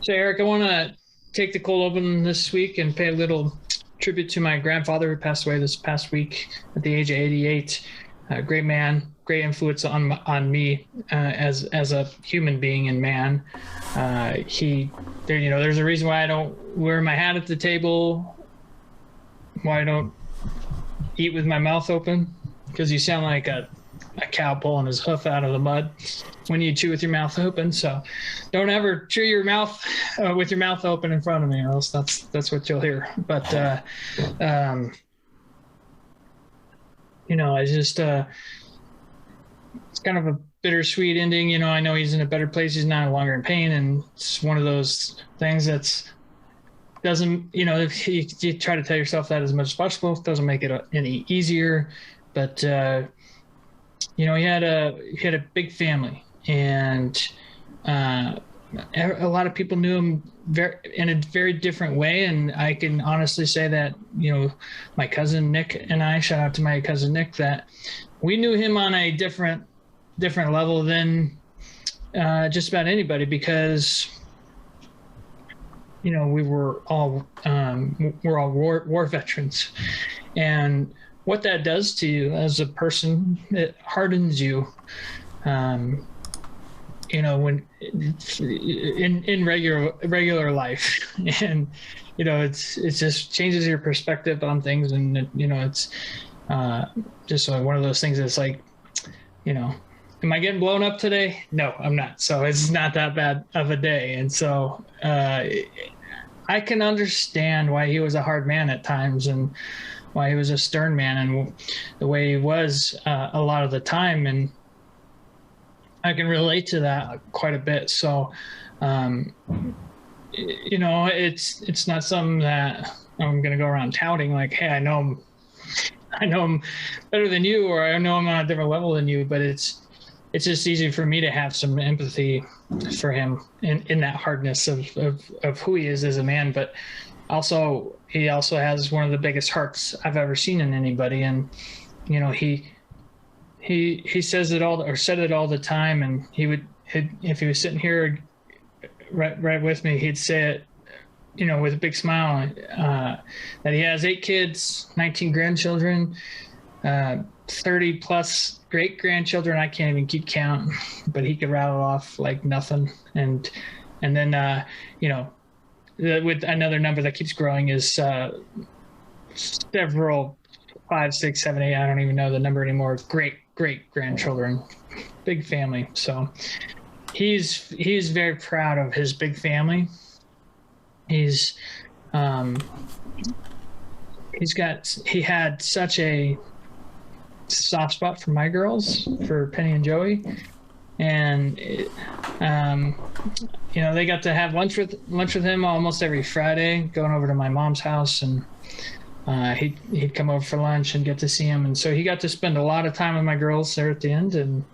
So, Eric, I want to take the cold open this week and pay a little tribute to my grandfather who passed away this past week at the age of 88. Great man, great influence on me as a human being and man. There's a reason why I don't wear my hat at the table, why I don't eat with my mouth open, because you sound like a cow pulling his hoof out of the mud when you chew with your mouth open. So don't ever chew your mouth with your mouth open in front of me, or else that's what you'll hear. But I just it's kind of a bittersweet ending. I know he's in a better place. He's no longer in pain, and it's one of those things that's doesn't, if you try to tell yourself that as much as possible, it doesn't make it any easier. But he had a big family, and a lot of people knew him in a very different way. And I can honestly say that, my cousin Nick and I, shout out to my cousin Nick, that we knew him on a different level than just about anybody, because we're all war veterans, and what that does to you as a person, it hardens you. When in regular life, and it just changes your perspective on things, and it's just like one of those things that's like, am I getting blown up today? No, I'm not. So it's not that bad of a day. And so I can understand why he was a hard man at times, and why he was a stern man, and the way he was a lot of the time. And I can relate to that quite a bit. So, it's not something that I'm going to go around touting like, hey, I know him better than you, or I know him on a different level than you. But it's just easy for me to have some empathy for him in that hardness of who he is as a man. But he also has one of the biggest hearts I've ever seen in anybody. And, he says it all, or said it all the time. And if he was sitting here right with me, he'd say it, with a big smile, that he has 8 kids, 19 grandchildren, 30 plus great grandchildren. I can't even keep count, but he could rattle off like nothing. And then, with another number that keeps growing is several 5, 6, 7, 8. I don't even know the number anymore. Great grandchildren, big family. So he's very proud of his big family. He had such a soft spot for my girls, for Penny and Joey. And they got to have lunch with him almost every Friday, going over to my mom's house, and he'd come over for lunch and get to see him. And so he got to spend a lot of time with my girls there at the end. And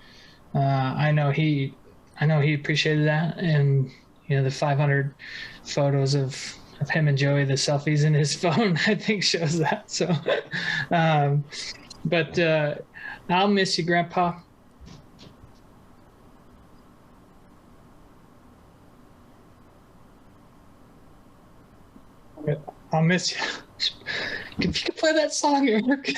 I know he appreciated that. And the 500 photos of him and Joey, the selfies in his phone, I think shows that. So, but I'll miss you, Grandpa. I'll miss you. If you could play that song, Eric.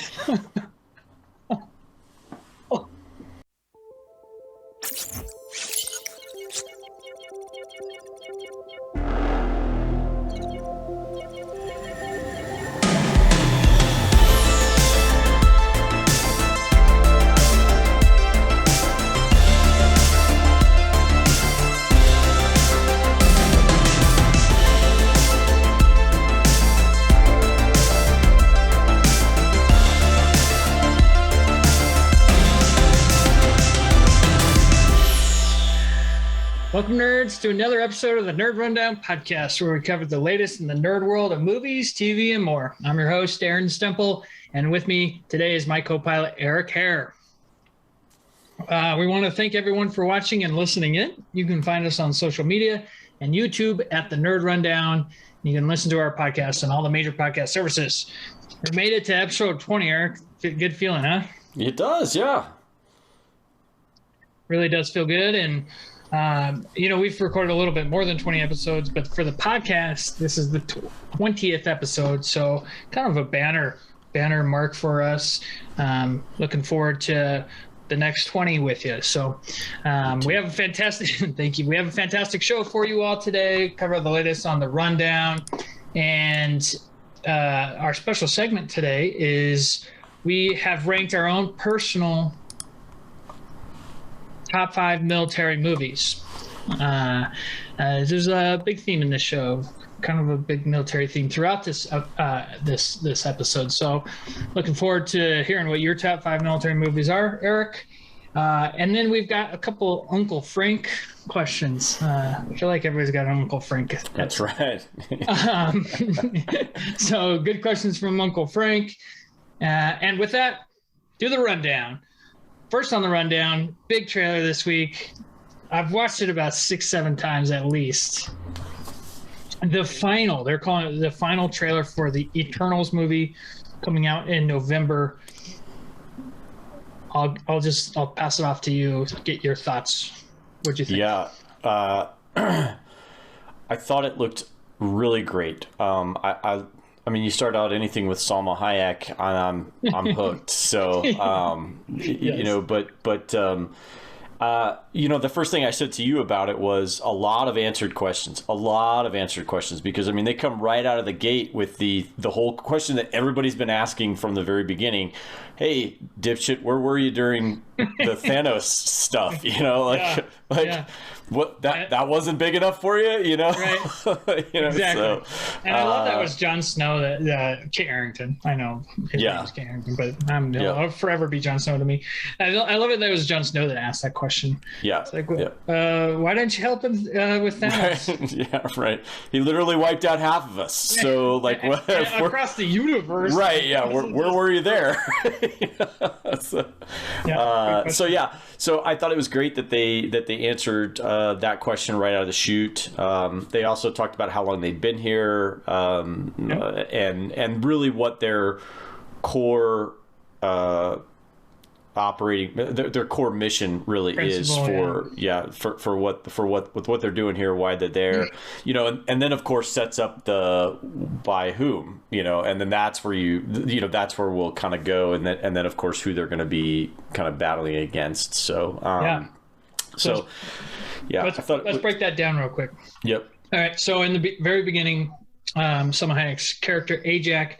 Welcome, nerds, to another episode of the Nerd Rundown podcast, where we cover the latest in the nerd world of movies, TV, and more. I'm your host, Darren Stemple, and with me today is my co-pilot, Eric Hare. We want to thank everyone for watching and listening in. You can find us on social media and YouTube at the Nerd Rundown. You can listen to our podcast on all the major podcast services. We made it to episode 20, Eric. Good feeling, huh? It does, yeah. Really does feel good, and We've recorded a little bit more than 20 episodes, but for the podcast, this is the 20th episode. So kind of a banner mark for us. Looking forward to the next 20 with you. So we have a fantastic, thank you. We have a fantastic show for you all today. Cover the latest on the rundown. And our special segment today is we have ranked our own personal top 5 military movies. There's a big theme in this show, kind of a big military theme throughout this episode. So looking forward to hearing what your top 5 military movies are, Eric. And then we've got a couple Uncle Frank questions. I feel like everybody's got an Uncle Frank. That's right. So good questions from Uncle Frank. And with that, do the rundown. First on the rundown, big trailer this week. I've watched it about 6-7 times at least. They're calling it the final trailer for the Eternals movie coming out in November. I'll pass it off to you to get your thoughts. What'd you think? Yeah. I thought it looked really great. I mean, you start out anything with Salma Hayek, and I'm hooked. So, yes. The first thing I said to you about it was a lot of answered questions, because I mean, they come right out of the gate with the whole question that everybody's been asking from the very beginning. Hey, dipshit, where were you during the Thanos stuff? What that wasn't big enough for you, Right. Exactly. So, and I love that was Jon Snow, that Kit Harington. I know his name is Kit Harington, but I'll forever be Jon Snow to me. I love it that it was Jon Snow that asked that question. Yeah. It's like, why didn't you help him with Thanos? Right. Yeah, right. He literally wiped out half of us. So, like, what across the universe? Right. Yeah. Where were you there? So I thought it was great that they answered that question right out of the chute. They also talked about how long they'd been here, and really what their core operating their core mission really Principle, is for what they're doing here, why they're there, and then of course sets up the by whom, and then that's where that's where we'll kind of go, and then of course who they're going to be kind of battling against. So let's break that down real quick. Yep. All right. So in the very beginning, Salma Hayek's character Ajak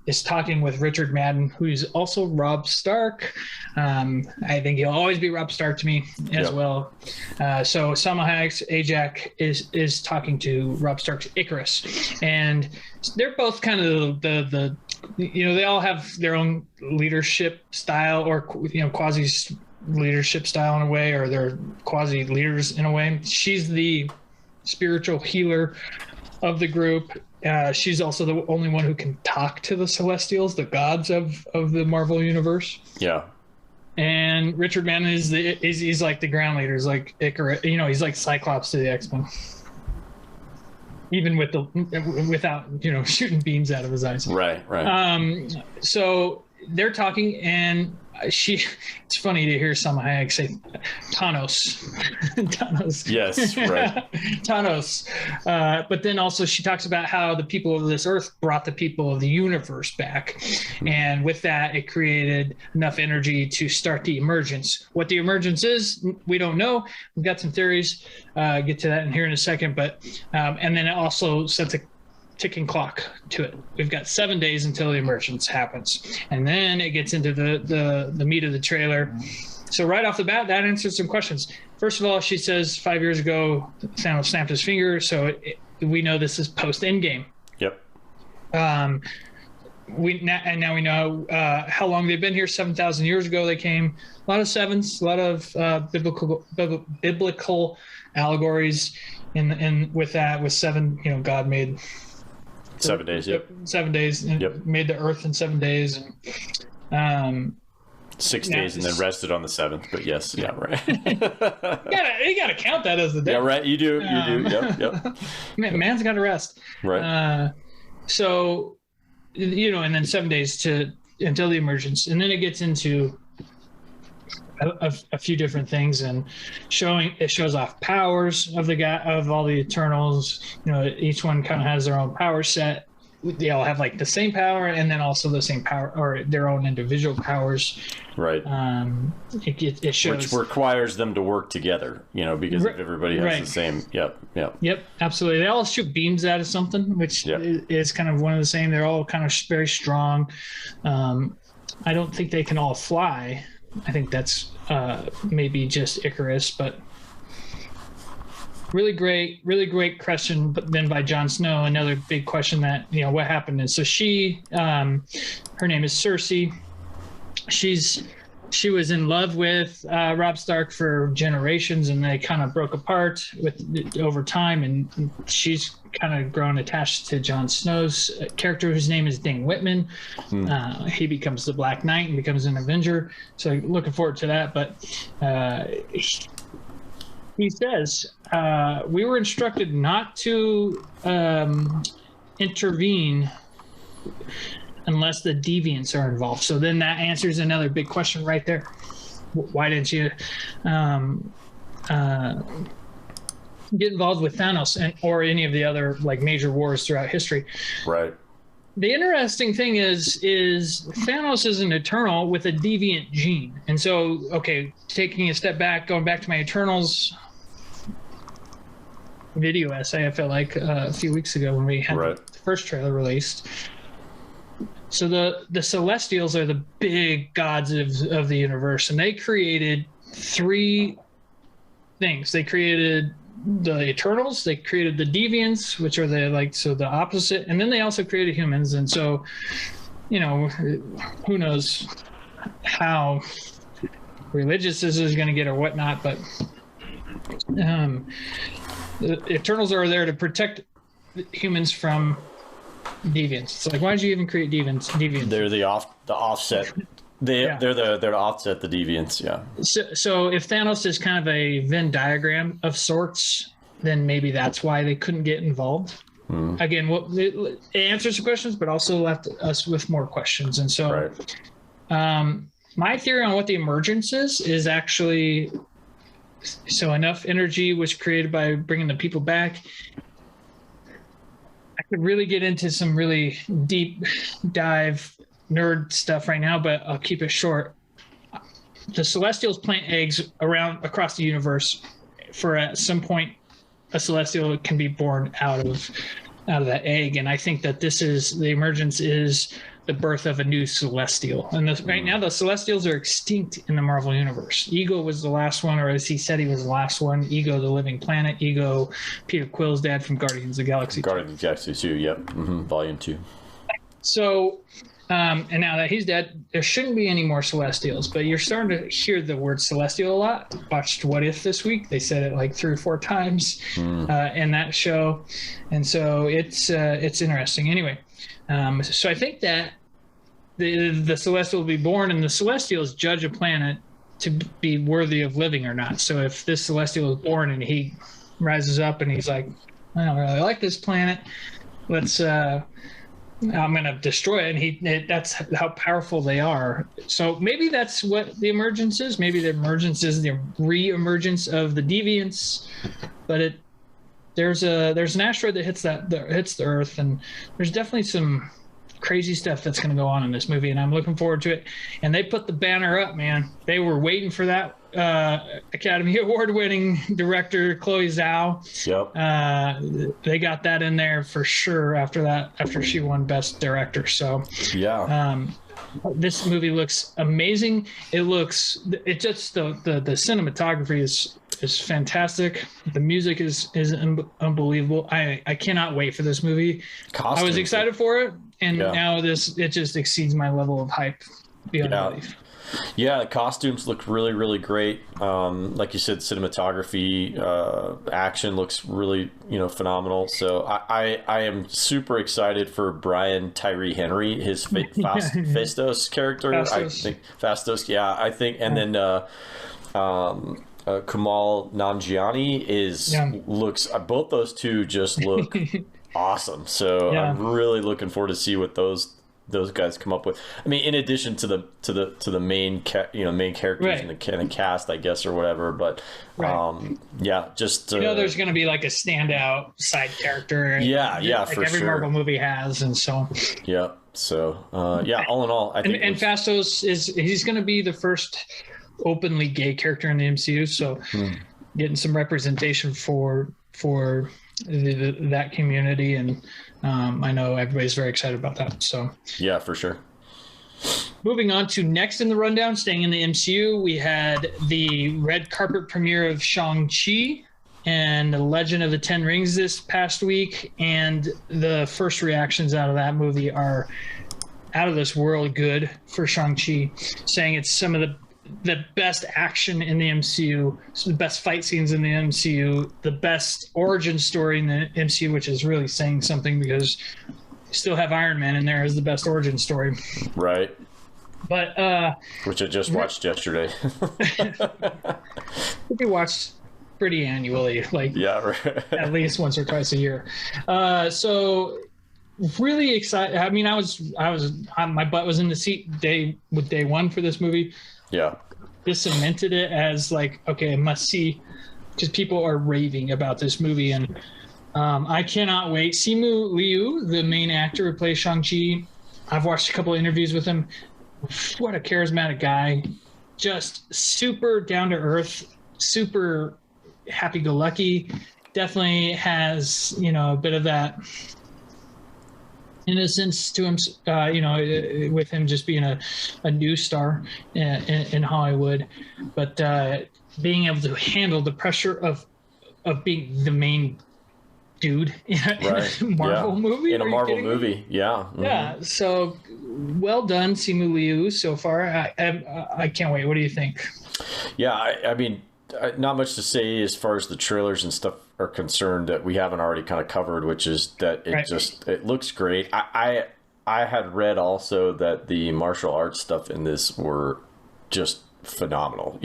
is talking with Richard Madden, who's also Robb Stark. I think he'll always be Robb Stark to me as well. So Salma Hayek's Ajak is talking to Robb Stark's Icarus, and they're both kind of the they all have their own leadership style, or quasi leadership style in a way, or they're quasi leaders in a way. She's the spiritual healer of the group. She's also the only one who can talk to the Celestials, the gods of the Marvel universe. Yeah. And Richard Madden he's like the ground leader. He's like Icarus, he's like Cyclops to the X-Men. Even without shooting beams out of his eyes. Right. So they're talking, and it's funny to hear Salma Hayek say Thanos. Thanos. Yes, right. Thanos. But then also she talks about how the people of this earth brought the people of the universe back. And with that, it created enough energy to start the emergence. What the emergence is, we don't know. We've got some theories. Get to that in here in a second. But and then it also sets a ticking clock to it. We've got 7 days until the emergence happens, and then it gets into the meat of the trailer. So right off the bat, that answers some questions. First of all, she says 5 years ago Thanos snapped his finger, so we know this is post Endgame. Yep. Now we know how long they've been here. 7,000 years ago they came. A lot of sevens, a lot of biblical allegories in with that, with seven. God made 7 days. Yep. 7 days, and made the earth in 7 days, and 6 days, and then rested on the seventh. But yes, yeah, right. you gotta count that as the day. Yeah, right. You do. Yep. Man's got to rest. Right. So, and then 7 days until the emergence, and then it gets into a few different things, and it shows off powers of the guy, of all the Eternals. You know, each one kind of has their own power set. They all have like the same power, and then also the same power or their own individual powers. Right. It shows, which requires them to work together, you know, because if everybody has the same. Yep, absolutely. They all shoot beams out of something, which is kind of one of the same. They're all kind of very strong. I don't think they can all fly. I think that's maybe just Icarus, but really great question. But then by Jon Snow, another big question that, you know, what happened is, so she, her name is Cersei. She was in love with Robb Stark for generations, and they kind of broke apart over time, and she's kind of grown attached to Jon Snow's character, whose name is Dane Whitman. He becomes the Black Knight and becomes an Avenger, so looking forward to that. But he says, we were instructed not to intervene unless the deviants are involved. So then that answers another big question right there. Why didn't you get involved with Thanos or any of the other like major wars throughout history? Right. The interesting thing is Thanos is an Eternal with a deviant gene. And so, okay, taking a step back, going back to my Eternals video essay, I felt like a few weeks ago when we had the first trailer released. So the Celestials are the big gods of the universe, and they created 3 things. They created the Eternals, they created the Deviants, which are the opposite, and then they also created humans. And so, you know, who knows how religious this is going to get or whatnot, but the Eternals are there to protect humans from deviants. It's like, why did you even create deviants? They're the offset. They're to offset the deviants. Yeah. So if Thanos is kind of a Venn diagram of sorts, then maybe that's why they couldn't get involved. Again, it answers the questions, but also left us with more questions. And so, my theory on what the emergence is actually, so enough energy was created by bringing the people back. I could really get into some really deep dive nerd stuff right now, but I'll keep it short. The Celestials plant eggs across the universe. For at some point, a Celestial can be born out of that egg, and I think that the emergence is the birth of a new Celestial. And right now, the Celestials are extinct in the Marvel Universe. Ego was the last one, or as he said, he was the last one. Ego, the living planet. Ego, Peter Quill's dad from Guardians of the Galaxy. Guardians of the Galaxy 2, yep. Volume 2. So, and now that he's dead, there shouldn't be any more Celestials, but you're starting to hear the word Celestial a lot. Watched What If this week. They said it like 3 or 4 times in that show. And so it's interesting. Anyway, so I think that the Celestial will be born, and the Celestials judge a planet to be worthy of living or not. So if this Celestial is born and he rises up and he's like, I don't really like this planet, I'm going to destroy it. And that's how powerful they are. So maybe that's what the emergence is. Maybe the emergence is the re-emergence of the deviants, but there's an asteroid that hits the Earth, and there's definitely some crazy stuff that's going to go on in this movie, and I'm looking forward to it. And they put the banner up, man. They were waiting for that. Academy Award-winning director Chloe Zhao. Yep. They got that in there for sure after she won Best Director. So yeah. This movie looks amazing. The cinematography is fantastic. The music is unbelievable. I cannot wait for this movie. I was excited for it, and now it just exceeds my level of hype beyond belief. Yeah, the costumes look really, really great. Like you said, cinematography, action looks really, phenomenal. So I am super excited for Brian Tyree Henry, his Phastos character. Phastos, I think, and then Kumail Nanjiani looks. Both those two just look awesome. So I'm really looking forward to see what those those guys come up with. I mean, in addition to the main main characters in the cast, I guess, or whatever. But yeah, just there's going to be like a standout side character. Like for every sure. Marvel movie has, and so yeah. So all in all, I think and Phastos he's going to be the first openly gay character in the MCU. So getting some representation for that community, and I know everybody's very excited about that. So yeah, for sure. Moving on to next in the rundown, staying in the MCU, we had the red carpet premiere of Shang-Chi and The Legend of the Ten Rings this past week, and the first reactions out of that movie are out of this world good for Shang-Chi, saying it's some of the best action in the MCU, the best fight scenes in the MCU, the best origin story in the MCU, which is really saying something because you still have Iron Man in there as the best origin story. Right. But which I just watched yesterday. We watched pretty annually, like at least once or twice a year. So really excited. I mean, my butt was in the seat day one for this movie. Yeah. This cemented it as like, okay, a must see, because people are raving about this movie, and I cannot wait. Simu Liu, the main actor who plays Shang-Chi, I've watched a couple of interviews with him. What a charismatic guy. Just super down to earth, super happy-go-lucky. Definitely has, a bit of that innocence to him, with him just being a new star in Hollywood, but being able to handle the pressure of being the main dude in a Marvel movie. In a Marvel movie, yeah. Mm-hmm. Yeah, so well done, Simu Liu, so far. I can't wait. What do you think? Yeah, I mean, not much to say as far as the trailers and stuff are concerned that we haven't already kind of covered, which is that it looks great. I had read also that the martial arts stuff in this were just phenomenal,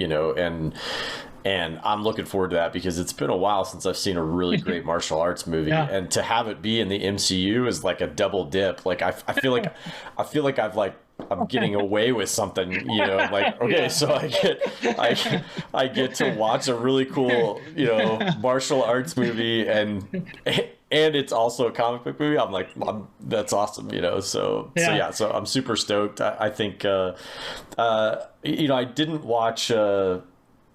and I'm looking forward to that because it's been a while since I've seen a really great martial arts movie, and to have it be in the MCU is like a double dip. Like I feel like I'm getting away with something, like, okay, so I get to watch a really cool, martial arts movie, and it's also a comic book movie. I'm like, that's awesome, so I'm super stoked. I think, I didn't watch,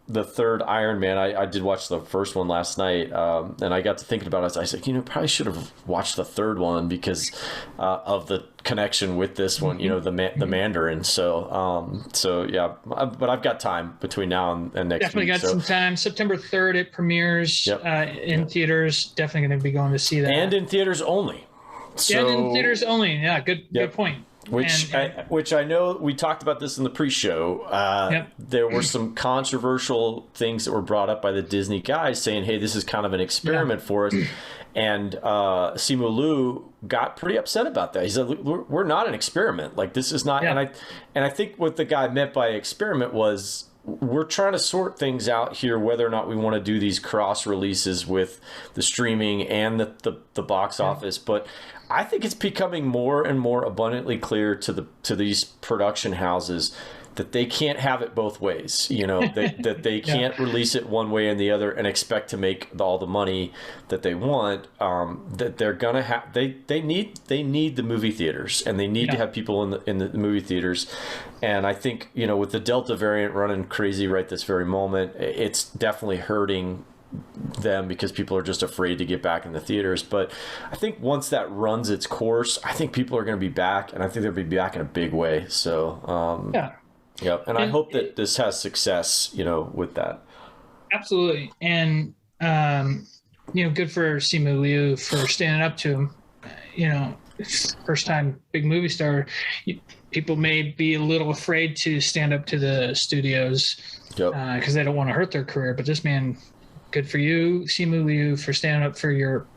the third Iron Man. I did watch the first one last night, and I got to thinking about it. I said, probably should have watched the third one because of the connection with this one, the Mandarin. So yeah, but I've got time between now and next definitely week. Got some time. September 3rd it premieres in theaters. Definitely going to be going to see that. And in theaters only. And in theaters only. Yeah, good point. Which I know we talked about this in the pre-show. There were some controversial things that were brought up by the Disney guys saying, hey, this is kind of an experiment for us. And Simu Liu got pretty upset about that. He said, we're not an experiment. Like, this is not. And I think what the guy meant by experiment was we're trying to sort things out here, whether or not we want to do these cross releases with the streaming and the box office. But I think it's becoming more and more abundantly clear to these production houses that they can't have it both ways. That they can't release it one way and the other and expect to make all the money that they want. That they're gonna have. They need the movie theaters, and they need to have people in the movie theaters. And I think with the Delta variant running crazy right this very moment, it's definitely hurting them because people are just afraid to get back in the theaters. But I think once that runs its course, I think people are going to be back, and I think they'll be back in a big way. So and I hope that this has success, with that. Absolutely. And good for Simu Liu for standing up to him. First time big movie star. People may be a little afraid to stand up to the studios because they don't want to hurt their career, but this man, good for you, Simu Liu, for standing up for your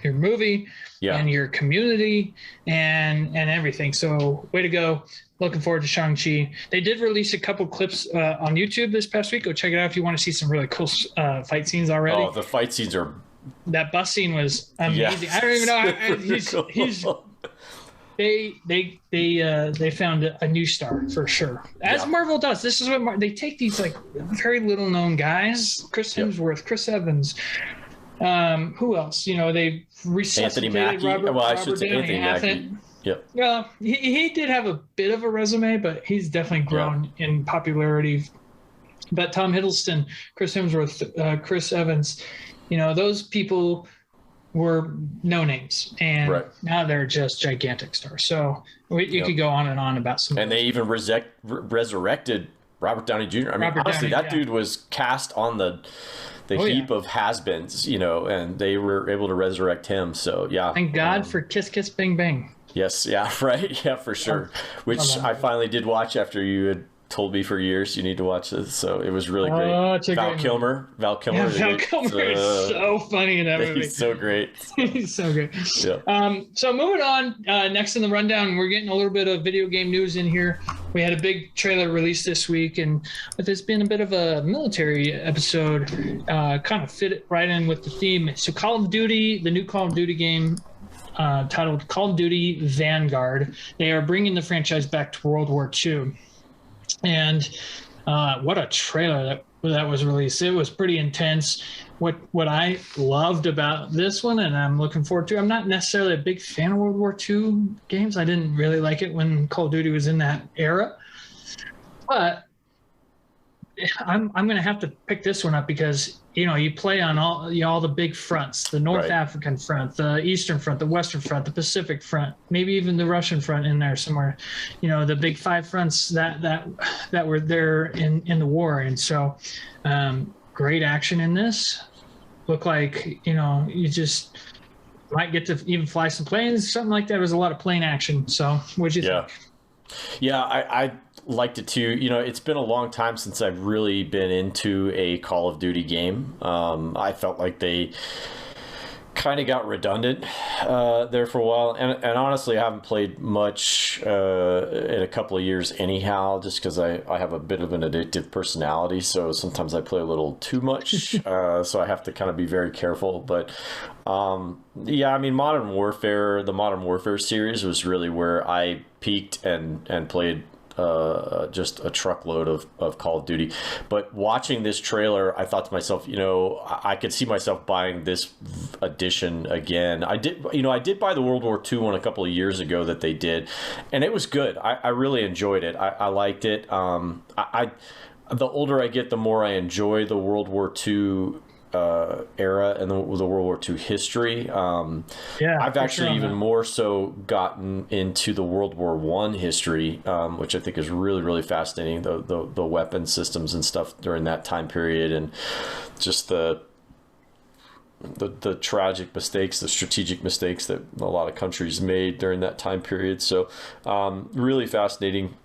movie and your community and everything. So way to go. Looking forward to Shang-Chi. They did release a couple clips on YouTube this past week. Go check it out if you want to see some really cool fight scenes already. Oh, the fight scenes are... That bus scene was amazing. I don't even know. They found a new star for sure, as Marvel does. This is what they take these like very little known guys, Chris Hemsworth, Chris Evans, who else? You know, they resuscitated Anthony Mackie. Robert Downey. Anthony Mackie. Yep. Yeah, he did have a bit of a resume, but he's definitely grown in popularity. But Tom Hiddleston, Chris Hemsworth, Chris Evans, you know, those people were no names, and now they're just gigantic stars. So you could go on and on about some. And they even resurrected Robert Downey Jr. I mean, honestly, that dude was cast on the heap of has-beens, you know, and they were able to resurrect him. So yeah, thank God for Kiss Kiss Bang Bang. Yes, yeah, right, yeah, for sure. Which I finally did watch after you had told me for years you need to watch this, so it was really great. Val Kilmer yeah, Val Kilmer is so funny in that movie. He's so great. He's so great. Yeah. So moving on, next in the rundown, we're getting a little bit of video game news in here. We had a big trailer released this week, and there's been a bit of a military episode, kind of fit it right in with the theme. So Call of Duty, the new Call of Duty game, titled Call of Duty Vanguard, they are bringing the franchise back to World War II. And what a trailer that was released. It was pretty intense. What I loved about this one, and I'm looking forward to, I'm not necessarily a big fan of World War II games. I didn't really like it when Call of Duty was in that era. But I'm going to have to pick this one up because, you know, you play on all the big fronts, the North African front, the Eastern front, the Western front, the Pacific front, maybe even the Russian front in there somewhere, you know, the big 5 fronts that were there in the war. And so great action in this. Look like, you know, you just might get to even fly some planes, something like that. There was a lot of plane action. So what'd you think? Yeah, I liked it too. You know, it's been a long time since I've really been into a Call of Duty game. I felt like they kind of got redundant there for a while, and honestly, I haven't played much in a couple of years anyhow, just because I have a bit of an addictive personality, so sometimes I play a little too much, so I have to kind of be very careful. But yeah, I mean, the Modern Warfare series was really where I peaked and played just a truckload of Call of Duty. But watching this trailer, I thought to myself, you know, I could see myself buying this edition again. I did buy the World War II one a couple of years ago that they did, and it was good. I really enjoyed it. I liked it. The older I get, the more I enjoy the World War II era and the World War II history. I've actually even more so gotten into the World War I history, which I think is really, really fascinating. The weapon systems and stuff during that time period, and just the tragic mistakes, the strategic mistakes that a lot of countries made during that time period. So really fascinating.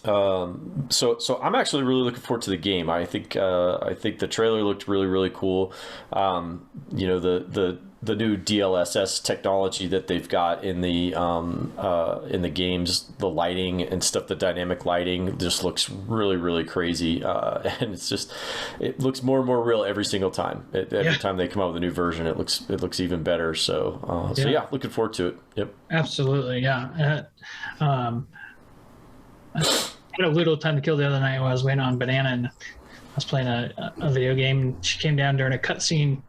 So I'm actually really looking forward to the game. I think the trailer looked really, really cool. You know, the new DLSS technology that they've got in the games, the lighting and stuff, the dynamic lighting just looks really, really crazy. And it looks more and more real every single time. Every time they come out with a new version, it looks even better. So yeah, looking forward to it. Yep. Absolutely. Yeah. I had a little time to kill the other night while I was waiting on Banana, and I was playing a video game, and she came down during a cutscene,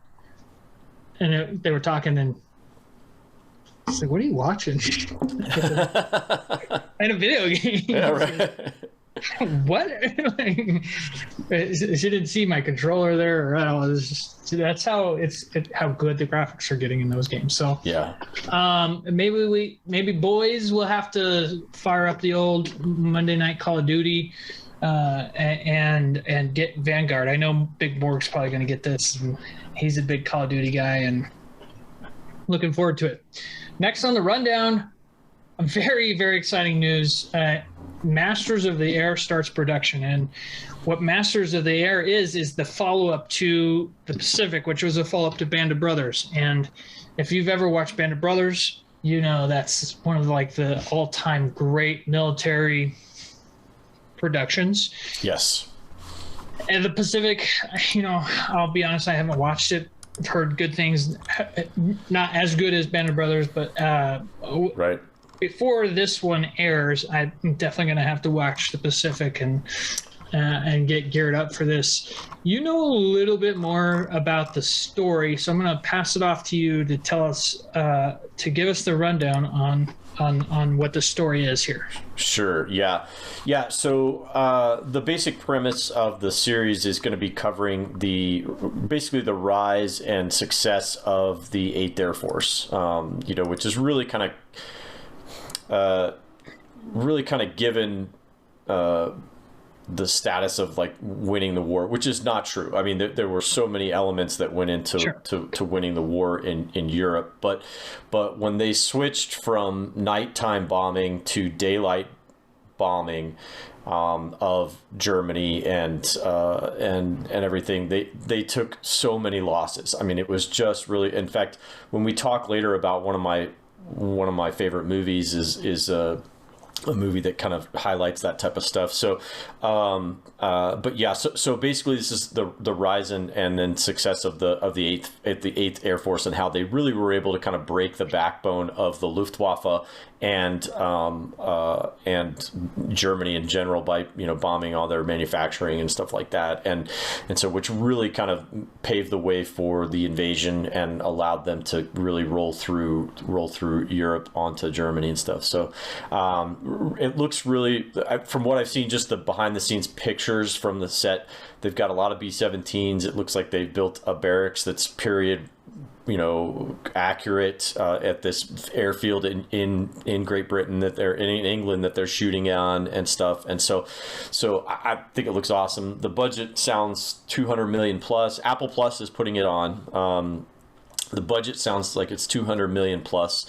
and they were talking, and I was like, "What are you watching?" I had a video game. Yeah, right. What? She didn't see my controller there, or I don't know. That's how how good the graphics are getting in those games. So yeah, maybe boys will have to fire up the old Monday Night Call of Duty and get Vanguard. I know Big Borg's probably going to get this. He's a big Call of Duty guy, and looking forward to it. Next on the rundown, very, very exciting news. Masters of the Air starts production, and what Masters of the Air is the follow-up to the Pacific, which was a follow-up to Band of Brothers. And if you've ever watched Band of Brothers, you know that's one of the all-time great military productions. Yes. And the Pacific, you know, I'll be honest, I haven't watched it. I've heard good things, not as good as Band of Brothers, but right. before this one airs, I'm definitely going to have to watch the Pacific and get geared up for this. You know a little bit more about the story, so I'm going to pass it off to you to tell us, to give us the rundown on what the story is here. Sure. Yeah. So the basic premise of the series is going to be covering basically the rise and success of the 8th Air Force, which is really kind of given the status of like winning the war, which is not true. I mean, there were so many elements that went into Sure. to winning the war in Europe, but when they switched from nighttime bombing to daylight bombing of Germany and everything, they took so many losses. I mean, it was just really. In fact, when we talk later about one of my favorite movies is a movie that kind of highlights that type of stuff. So, but yeah, so basically this is the rise and then success of the 8th Air Force, and how they really were able to kind of break the backbone of the Luftwaffe and Germany in general by bombing all their manufacturing and stuff like that, and so which really kind of paved the way for the invasion and allowed them to really roll through Europe onto Germany and stuff. So it looks really, from what I've seen, just the behind the scenes pictures from the set, they've got a lot of B-17s. It looks like they've built a barracks that's period accurate at this airfield in Great Britain, that they're in England, that they're shooting on and stuff. And so I think it looks awesome. The budget sounds 200 million plus. Apple Plus is putting it on. The budget sounds like it's 200 million plus,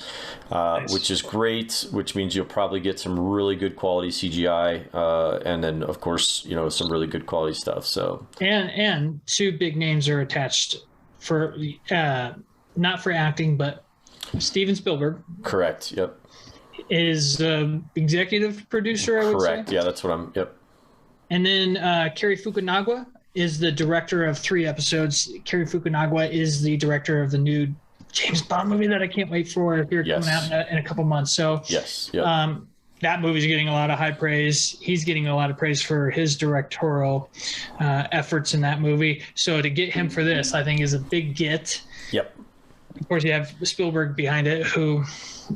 nice. Which is great, which means you'll probably get some really good quality CGI, and then of course, some really good quality stuff. So and two big names are attached for not for acting, but Steven Spielberg. Correct. Yep. Is executive producer, I would say. Correct. Yeah, that's what I'm. Yep. And then Cary Fukunaga is the director of 3 episodes. Cary Fukunaga is the director of the new James Bond movie that I can't wait for here, coming out in a couple months. So yes, yep. That movie's getting a lot of high praise. He's getting a lot of praise for his directorial efforts in that movie. So to get him for this, I think, is a big get. Yep. Of course, you have Spielberg behind it, who,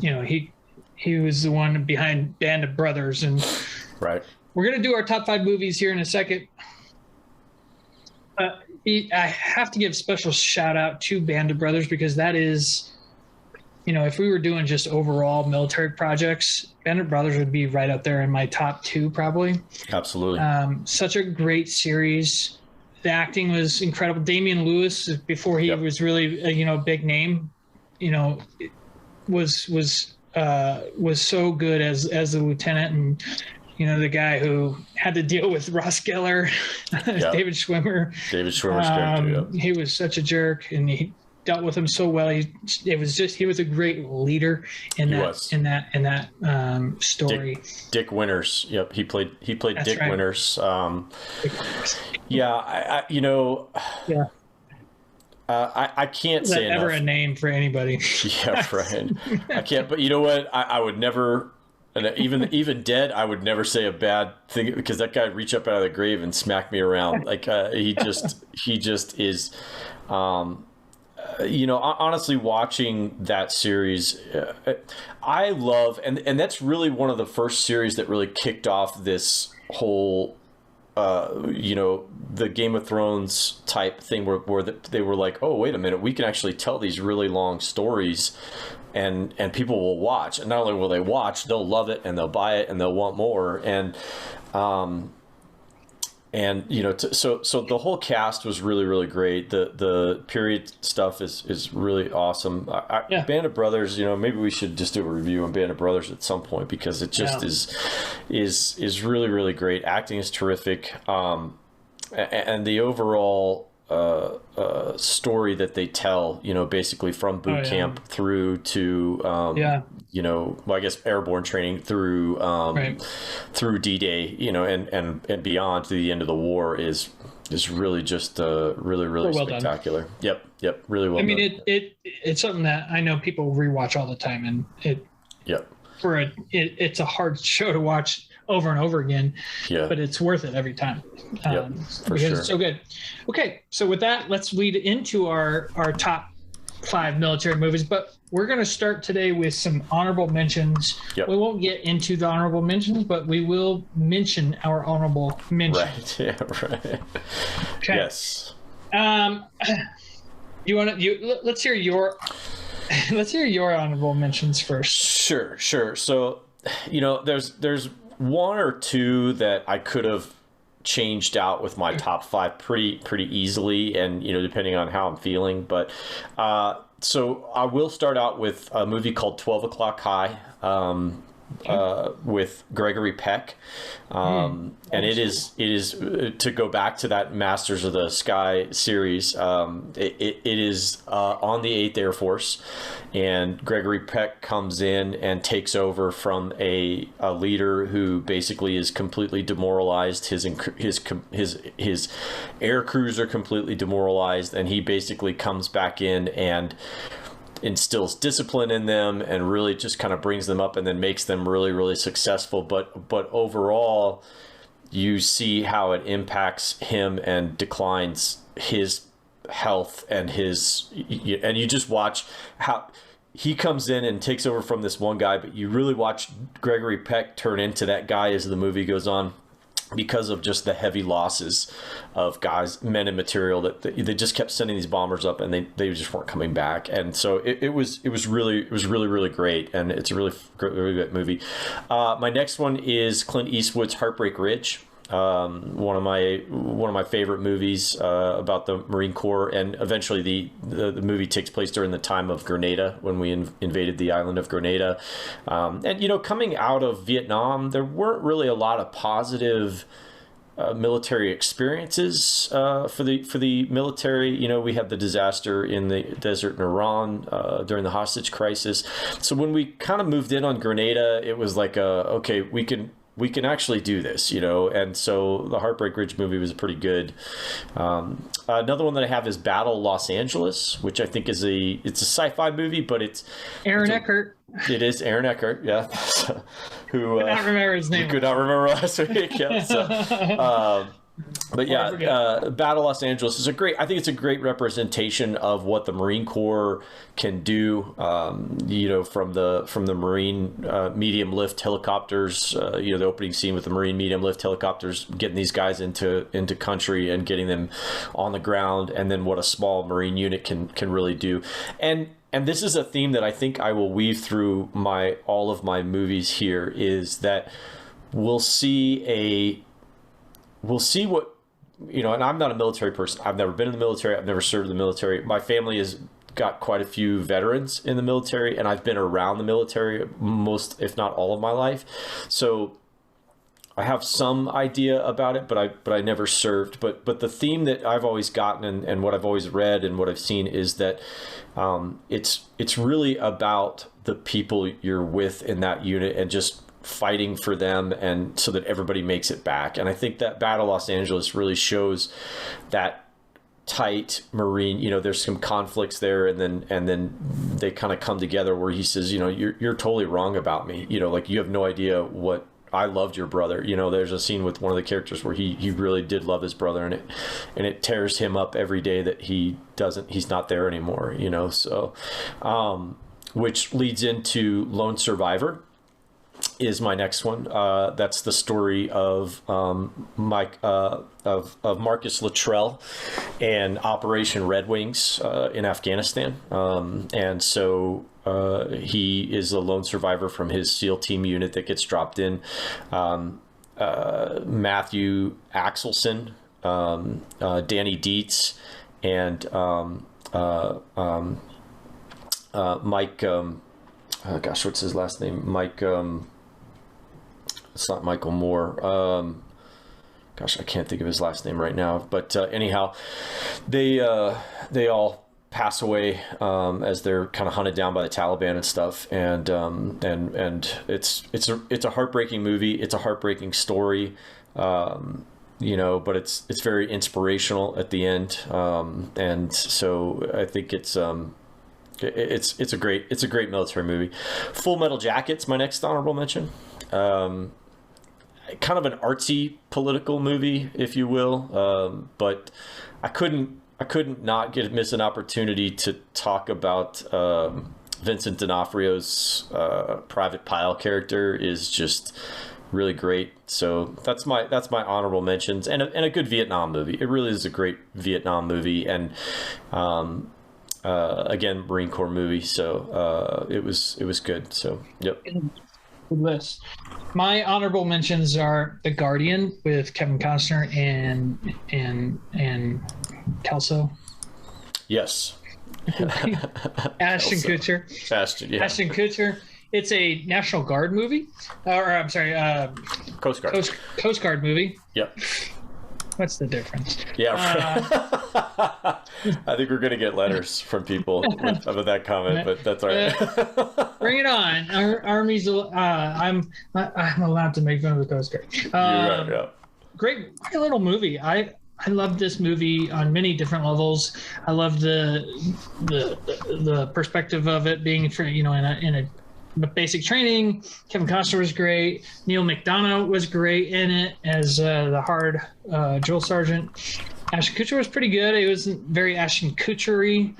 he was the one behind Band of Brothers, and right. We're gonna do our top 5 movies here in a second. I have to give special shout out to Band of Brothers, because that is, if we were doing just overall military projects, Band of Brothers would be right up there in my top 2 probably. Absolutely. Such a great series. The acting was incredible. Damian Lewis, before he was really a big name, was so good as the lieutenant, and the guy who had to deal with Ross Geller, David Schwimmer. David Schwimmer's character, he was such a jerk, and he dealt with him so well. He was a great leader in that story. Dick Winters. Yep, he played That's Dick right. Winters. I can't say enough. Ever a name for anybody. Yeah, right. I can't. But you know what? I would never. And even dead, I would never say a bad thing, because that guy reached up out of the grave and smacked me around. Like he just is. Honestly, watching that series, I love, and that's really one of the first series that really kicked off this whole, the Game of Thrones type thing, where they were like, oh, wait a minute, we can actually tell these really long stories. And people will watch, and not only will they watch, they'll love it, and they'll buy it, and they'll want more. So the whole cast was really, really great. The period stuff is really awesome. Band of Brothers, maybe we should just do a review on Band of Brothers at some point, because it just is really, really great. Acting is terrific, and the overall story that they tell, basically from boot camp through to, I guess airborne training through, through D-Day, and beyond to the end of the war is really just really, really well spectacular. Done. Yep. Really well done. I mean, it's something that I know people rewatch all the time, and it's a hard show to watch over and over again, but it's worth it every time because it's so good. Okay, so with that, let's lead into our top 5 military movies, but we're going to start today with some honorable mentions. We won't get into the honorable mentions, but we will mention our honorable mentions. Okay. Yes. Let's hear your honorable mentions first. Sure. So, there's one or two that I could have changed out with my top 5 pretty easily, and depending on how I'm feeling. But so I will start out with a movie called 12 O'Clock High, with Gregory Peck, and it is to go back to that Masters of the Sky series. It is on the 8th Air Force, and Gregory Peck comes in and takes over from a leader who basically is completely demoralized. His air crews are completely demoralized, and he basically comes back in and instills discipline in them and really just kind of brings them up and then makes them really successful. But overall, you see how it impacts him and declines his health and you just watch how he comes in and takes over from this one guy, but you really watch Gregory Peck turn into that guy as the movie goes on, because of just the heavy losses of guys, men and material, that they just kept sending these bombers up and they just weren't coming back. And so it was really great, and it's a really good movie. My next one is Clint Eastwood's Heartbreak Ridge. One of my favorite movies about the Marine Corps, and eventually the movie takes place during the time of Grenada, when we invaded the island of Grenada. And coming out of Vietnam, there weren't really a lot of positive military experiences for the military. We had the disaster in the desert in Iran during the hostage crisis. So when we kind of moved in on Grenada, it was like okay, we can actually do this, and so the Heartbreak Ridge movie was pretty good. Another one that I have is Battle Los Angeles, which I think it's a sci-fi movie, but it's Aaron Eckhart. It is Aaron Eckhart, yeah. Who could not remember his name. Could not remember last week. Yeah, so, but yeah, Battle Los Angeles is I think it's a great representation of what the Marine Corps can do. From the Marine medium lift helicopters, the opening scene with the Marine medium lift helicopters getting these guys into country and getting them on the ground, and then what a small Marine unit can really do. And this is a theme that I think I will weave through all of my movies here, is that we'll see what, and I'm not a military person. I've never been in the military. I've never served in the military. My family has got quite a few veterans in the military, and I've been around the military most, if not all, of my life. So I have some idea about it, but I never served. But the theme that I've always gotten, and what I've always read and what I've seen, is that it's really about the people you're with in that unit, and just fighting for them, and so that everybody makes it back. And I think that Battle Los Angeles really shows that tight Marine, there's some conflicts there, and then they kind of come together, where he says, you're totally wrong about me, like, you have no idea what I loved your brother. There's a scene with one of the characters where he really did love his brother, and it tears him up every day that he's not there anymore, so which leads into Lone Survivor is my next one. That's the story of Marcus Luttrell and Operation Red Wings in Afghanistan. And so he is a lone survivor from his SEAL team unit that gets dropped in. Matthew Axelson, Danny Dietz, and Mike. Gosh, what's his last name? Mike. It's not Michael Moore. Gosh, I can't think of his last name right now. But anyhow, they all pass away as they're kind of hunted down by the Taliban and stuff. And it's a heartbreaking movie. It's a heartbreaking story. But it's very inspirational at the end. And so I think it's It's a great military movie. Full Metal Jacket's my next honorable mention. Kind of an artsy political movie, if you will, but I couldn't not miss an opportunity to talk about Vincent D'Onofrio's Private Pile character is just really great. So that's my honorable mentions, and a good Vietnam movie. It really is a great Vietnam movie, and again, Marine Corps movie. So it was good. So yep. Good list. My honorable mentions are The Guardian with Kevin Costner and Kelso. Yes. Ashton Kutcher. Yeah. Ashton Kutcher. It's a National Guard movie, or I'm sorry, Coast Guard. Coast Guard movie. Yep. What's the difference? Yeah. I think we're gonna get letters from people about that comment, but that's all right. Bring it on. Our Army's. I'm allowed to make fun of the Coast Guard. You're right. Yeah. Great little movie. I love this movie on many different levels. I love the perspective of it being for in a basic training. Kevin Costner was great. Neil McDonough was great in it as the hard drill sergeant. Ashton Kutcher was pretty good. It wasn't very Ashton Kutcher-y,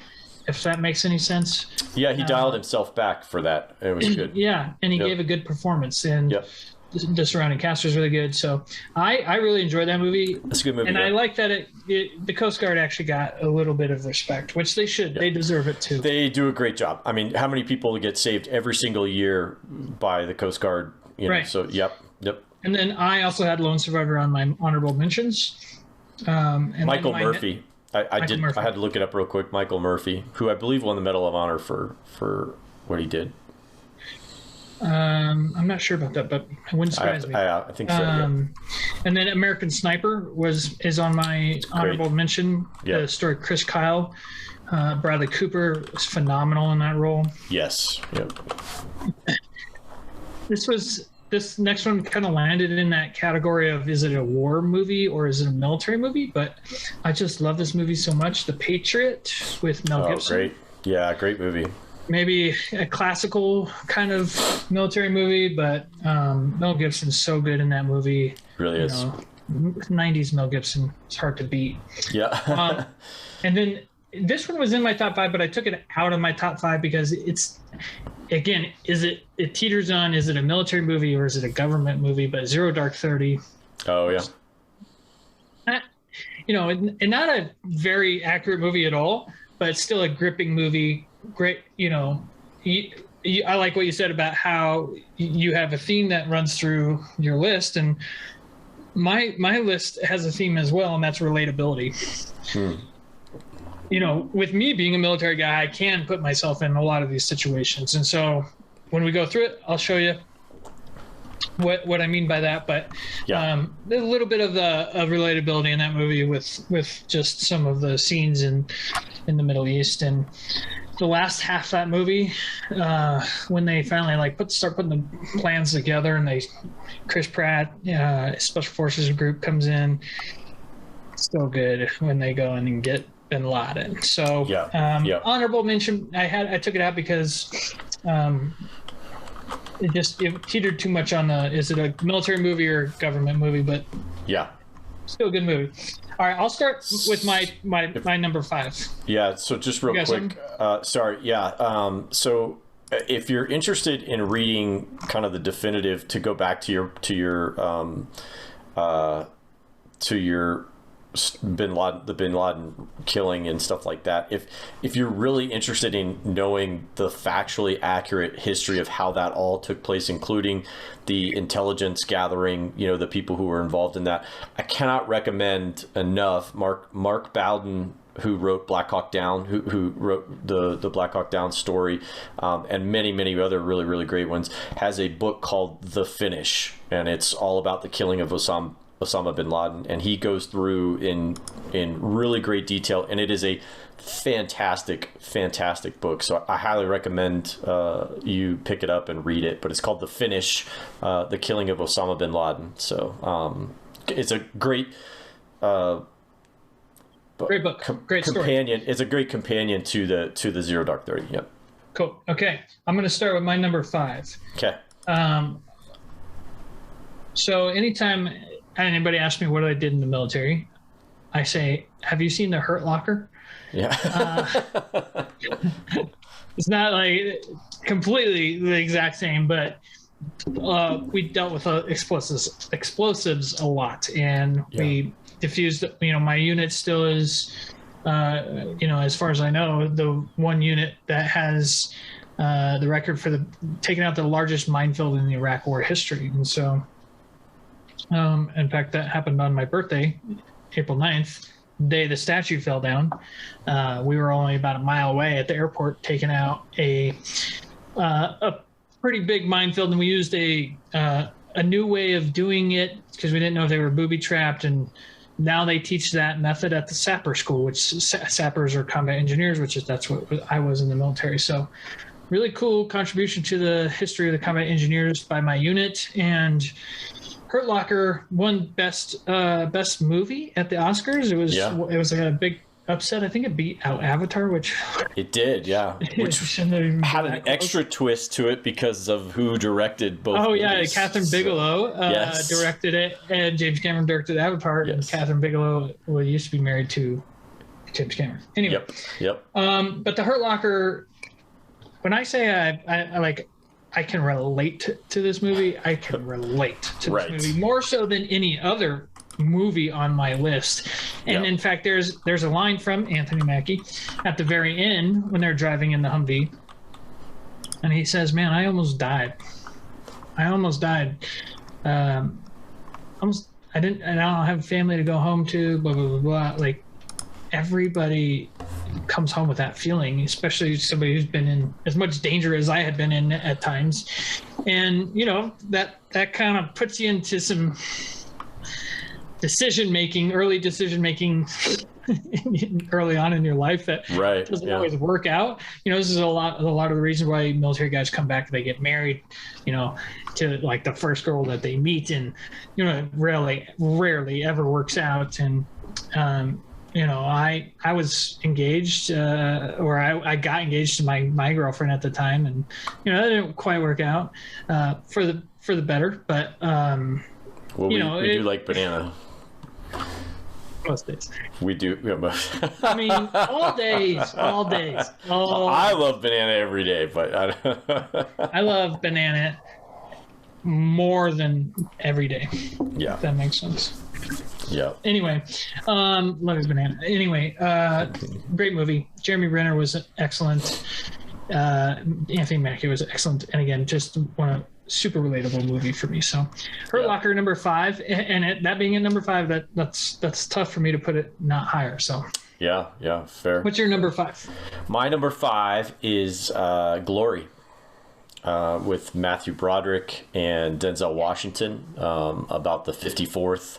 if that makes any sense. Yeah, he dialed himself back for that. It was good. Yeah, and he gave a good performance. And the surrounding cast was really good. So I really enjoyed that movie. It's a good movie. And I like that the Coast Guard actually got a little bit of respect, which they should. They deserve it too. They do a great job. I mean, how many people get saved every single year by the Coast Guard? Right. So yep. And then I also had Lone Survivor on my honorable mentions. And Michael Murphy. I had to look it up real quick. Michael Murphy, who I believe won the Medal of Honor for what he did. I'm not sure about that, but it wouldn't surprise me. I think so. Yeah. And then American Sniper is on my honorable mention. Yeah. The story of Chris Kyle. Bradley Cooper was phenomenal in that role. Yes. Yep. This next one kind of landed in that category of, is it a war movie or is it a military movie? But I just love this movie so much. The Patriot with Mel Gibson. Great. Yeah, great movie. Maybe a classical kind of military movie, but Mel Gibson's so good in that movie. Really is. 90s Mel Gibson. It's hard to beat. Yeah. And then this one was in my top 5, but I took it out of my top 5 because it's, again, it teeters on, is it a military movie or is it a government movie? But Zero Dark 30. Oh, yeah. And not a very accurate movie at all, but it's still a gripping movie. Great, I like what you said about how you have a theme that runs through your list, and my list has a theme as well, and that's relatability. With me being a military guy, I can put myself in a lot of these situations, and so when we go through it, I'll show you what I mean by that. But there's a little bit of relatability in that movie with just some of the scenes in the Middle East. And the last half of that movie, when they finally start putting the plans together, and Chris Pratt, Special Forces group comes in. So good when they go in and get Bin Laden. So honorable mention. I took it out because it teetered too much on is it a military movie or government movie? But still a good movie. All right, I'll start with my number 5. Yeah, so just real quick. So if you're interested in reading kind of the definitive, to go back to your the Bin Laden killing and stuff like that. If you're really interested in knowing the factually accurate history of how that all took place, including the intelligence gathering, the people who were involved in that, I cannot recommend enough. Mark Bowden, who wrote Black Hawk Down, who wrote the Black Hawk Down story, and many, many other really, really great ones, has a book called The Finish, and it's all about the killing of Osama bin Laden, and he goes through in really great detail, and it is a fantastic book. So I highly recommend you pick it up and read it. But it's called The Finish, The Killing of Osama bin Laden. So it's a great Great book. Great companion. story. It's a great companion to the Zero Dark 30. Yep. Cool. Okay, I'm going to start with my number 5. Okay. So anytime anybody asks me what I did in the military, I say, "Have you seen the Hurt Locker?" Yeah. It's not like completely the exact same, but we dealt with explosives a lot, and we diffused. My unit still is, as far as I know, the one unit that has the record for taking out the largest minefield in the Iraq War history. And so, in fact, that happened on my birthday, April 9th. Day the statue fell down. We were only about a mile away at the airport, taking out a pretty big minefield, and we used a new way of doing it because we didn't know if they were booby trapped. And now they teach that method at the sapper school, which sappers are combat engineers, that's what I was in the military. So really cool contribution to the history of the combat engineers by my unit. And Hurt Locker won best movie at the Oscars. It was a big upset. I think it beat out Avatar, which it did, yeah. Which had an extra twist to it because of who directed both. Oh yeah, Catherine Bigelow directed it, and James Cameron directed Avatar. Yes. And Catherine Bigelow used to be married to James Cameron. Anyway, yep. But the Hurt Locker. When I say I can relate to this movie, I can relate to this movie more so than any other movie on my list. And in fact, there's a line from Anthony Mackie at the very end when they're driving in the Humvee, and he says, "Man, I almost died. I don't have a family to go home to. Blah blah blah blah." Like, everybody comes home with that feeling, especially somebody who's been in as much danger as I had been in at times. And that kind of puts you into some early decision making early on in your life that doesn't always work out. This is a lot of the reasons why military guys come back. They get married, to like the first girl that they meet, and rarely ever works out. And I was engaged, or I got engaged to my girlfriend at the time, and that didn't quite work out for the better. But we do like banana. Most days. We do. I mean, all days. I love banana every day, but I love banana more than every day. Yeah, if that makes sense. Yeah. Anyway, love his banana. Anyway, great movie. Jeremy Renner was excellent. Anthony Mackie was excellent, and again, just one super relatable movie for me. So, Hurt Locker number 5, and that being at number 5, that's tough for me to put it not higher. So. Yeah, fair. What's your number 5? My number 5 is Glory. With Matthew Broderick and Denzel Washington, about the 54th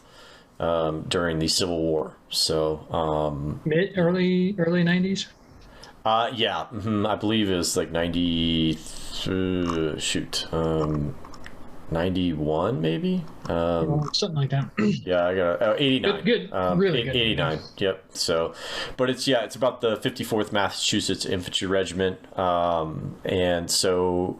during the Civil War. So early 90s. I believe it was like 91 maybe, something like that. Yeah, I got 89. Good. Really good. 89. Yep. So, but it's about the 54th Massachusetts Infantry Regiment, and so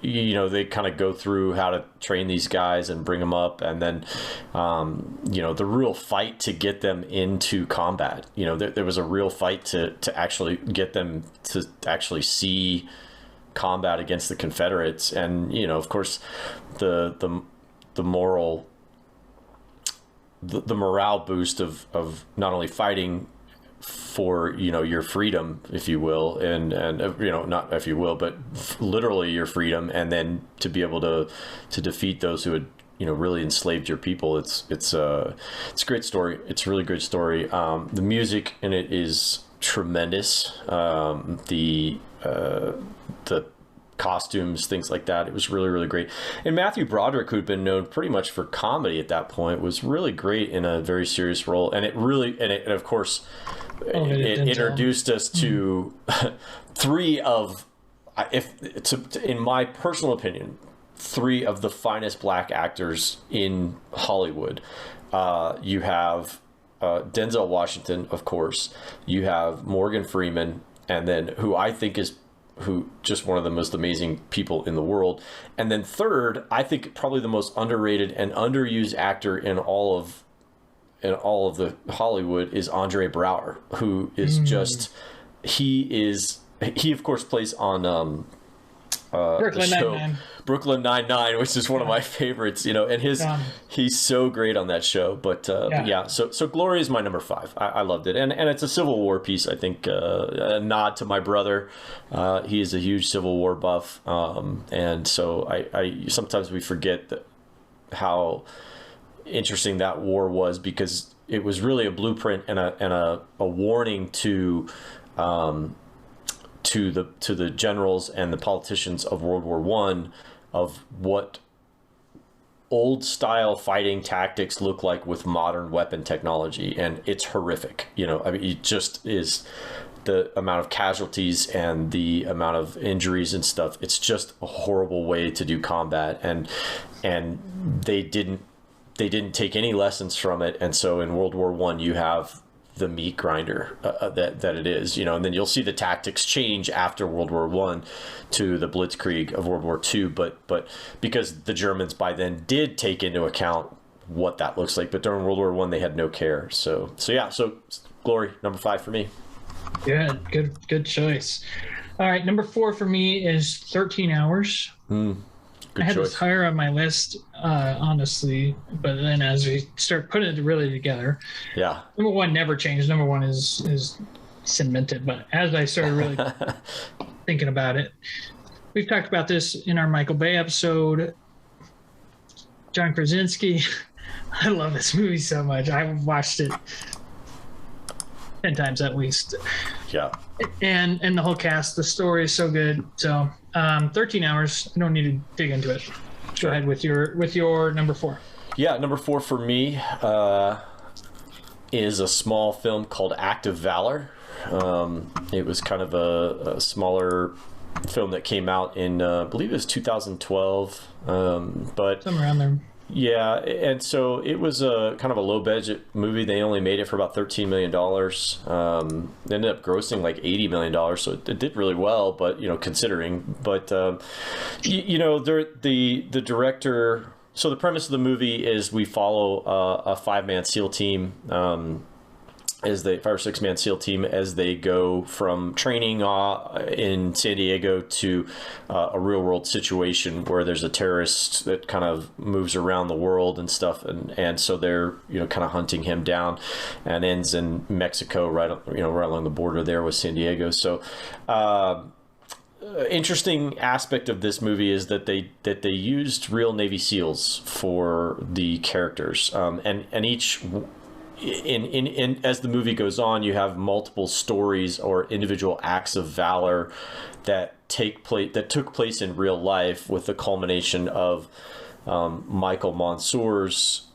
they kind of go through how to train these guys and bring them up, and then the real fight to get them into combat. There was a real fight to actually get them to actually see combat against the Confederates, and of course the morale boost of not only fighting for your freedom, if you will, and not if you will, but literally your freedom, and then to be able to defeat those who had really enslaved your people. It's a great story. It's a really great story. The music in it is tremendous. The costumes, things like that. It was really, really great. And Matthew Broderick, who'd been known pretty much for comedy at that point, was really great in a very serious role. And it of course, it introduced us to in my personal opinion, 3 of the finest black actors in Hollywood. You have Denzel Washington, of course. You have Morgan Freeman, and then who I think is just one of the most amazing people in the world. And then third, I think probably the most underrated and underused actor in all of the Hollywood is Andre Braugher, who is just he of course plays on Brooklyn the show Nine-Nine. Brooklyn Nine-Nine, which is one of my favorites, and he's so great on that show. But so Glory is my number 5. I loved it, and it's a Civil War piece. I think a nod to my brother. He is a huge Civil War buff, and so I sometimes we forget how interesting that war was, because it was really a blueprint and a warning to the generals and the politicians of World War I of what old style fighting tactics look like with modern weapon technology, and it's horrific. I mean, it just is, the amount of casualties and the amount of injuries and stuff. It's just a horrible way to do combat, and they didn't take any lessons from it. And so in World War I, you have the meat grinder that it is, and then you'll see the tactics change after World War I to the Blitzkrieg of World War II. But because the Germans by then did take into account what that looks like, but during World War I, they had no care. So Glory, number 5 for me. Yeah, good choice. All right, number 4 for me is 13 Hours. Good I had choice. this higher on my list, honestly, but then as we start putting it really together, number 1 never changed. Number 1 is cemented. But as I started really thinking about it, we've talked about this in our Michael Bay episode. John Krasinski, I love this movie so much. I've watched it 10 times at least. Yeah. And the whole cast, the story is so good. So 13 Hours, I don't need to dig into it. Go ahead with your number 4. Yeah, number 4 for me is a small film called Act of Valor. It was kind of a smaller film that came out in, I believe it was 2012. But somewhere around there. Yeah, and so it was a kind of a low budget movie. They only made it for about $13 million. They ended up grossing like $80 million, so it did really well. But considering, but the director. So the premise of the movie is we follow a 5-man SEAL team. As they 5 or 6-man SEAL team as they go from training in San Diego to a real world situation where there's a terrorist that kind of moves around the world and stuff, and so they're kind of hunting him down, and ends in Mexico, right along the border there with San Diego. So interesting aspect of this movie is that they used real Navy SEALs for the characters, and each. In as the movie goes on, you have multiple stories or individual acts of valor that took place in real life, with the culmination of Michael Mansour's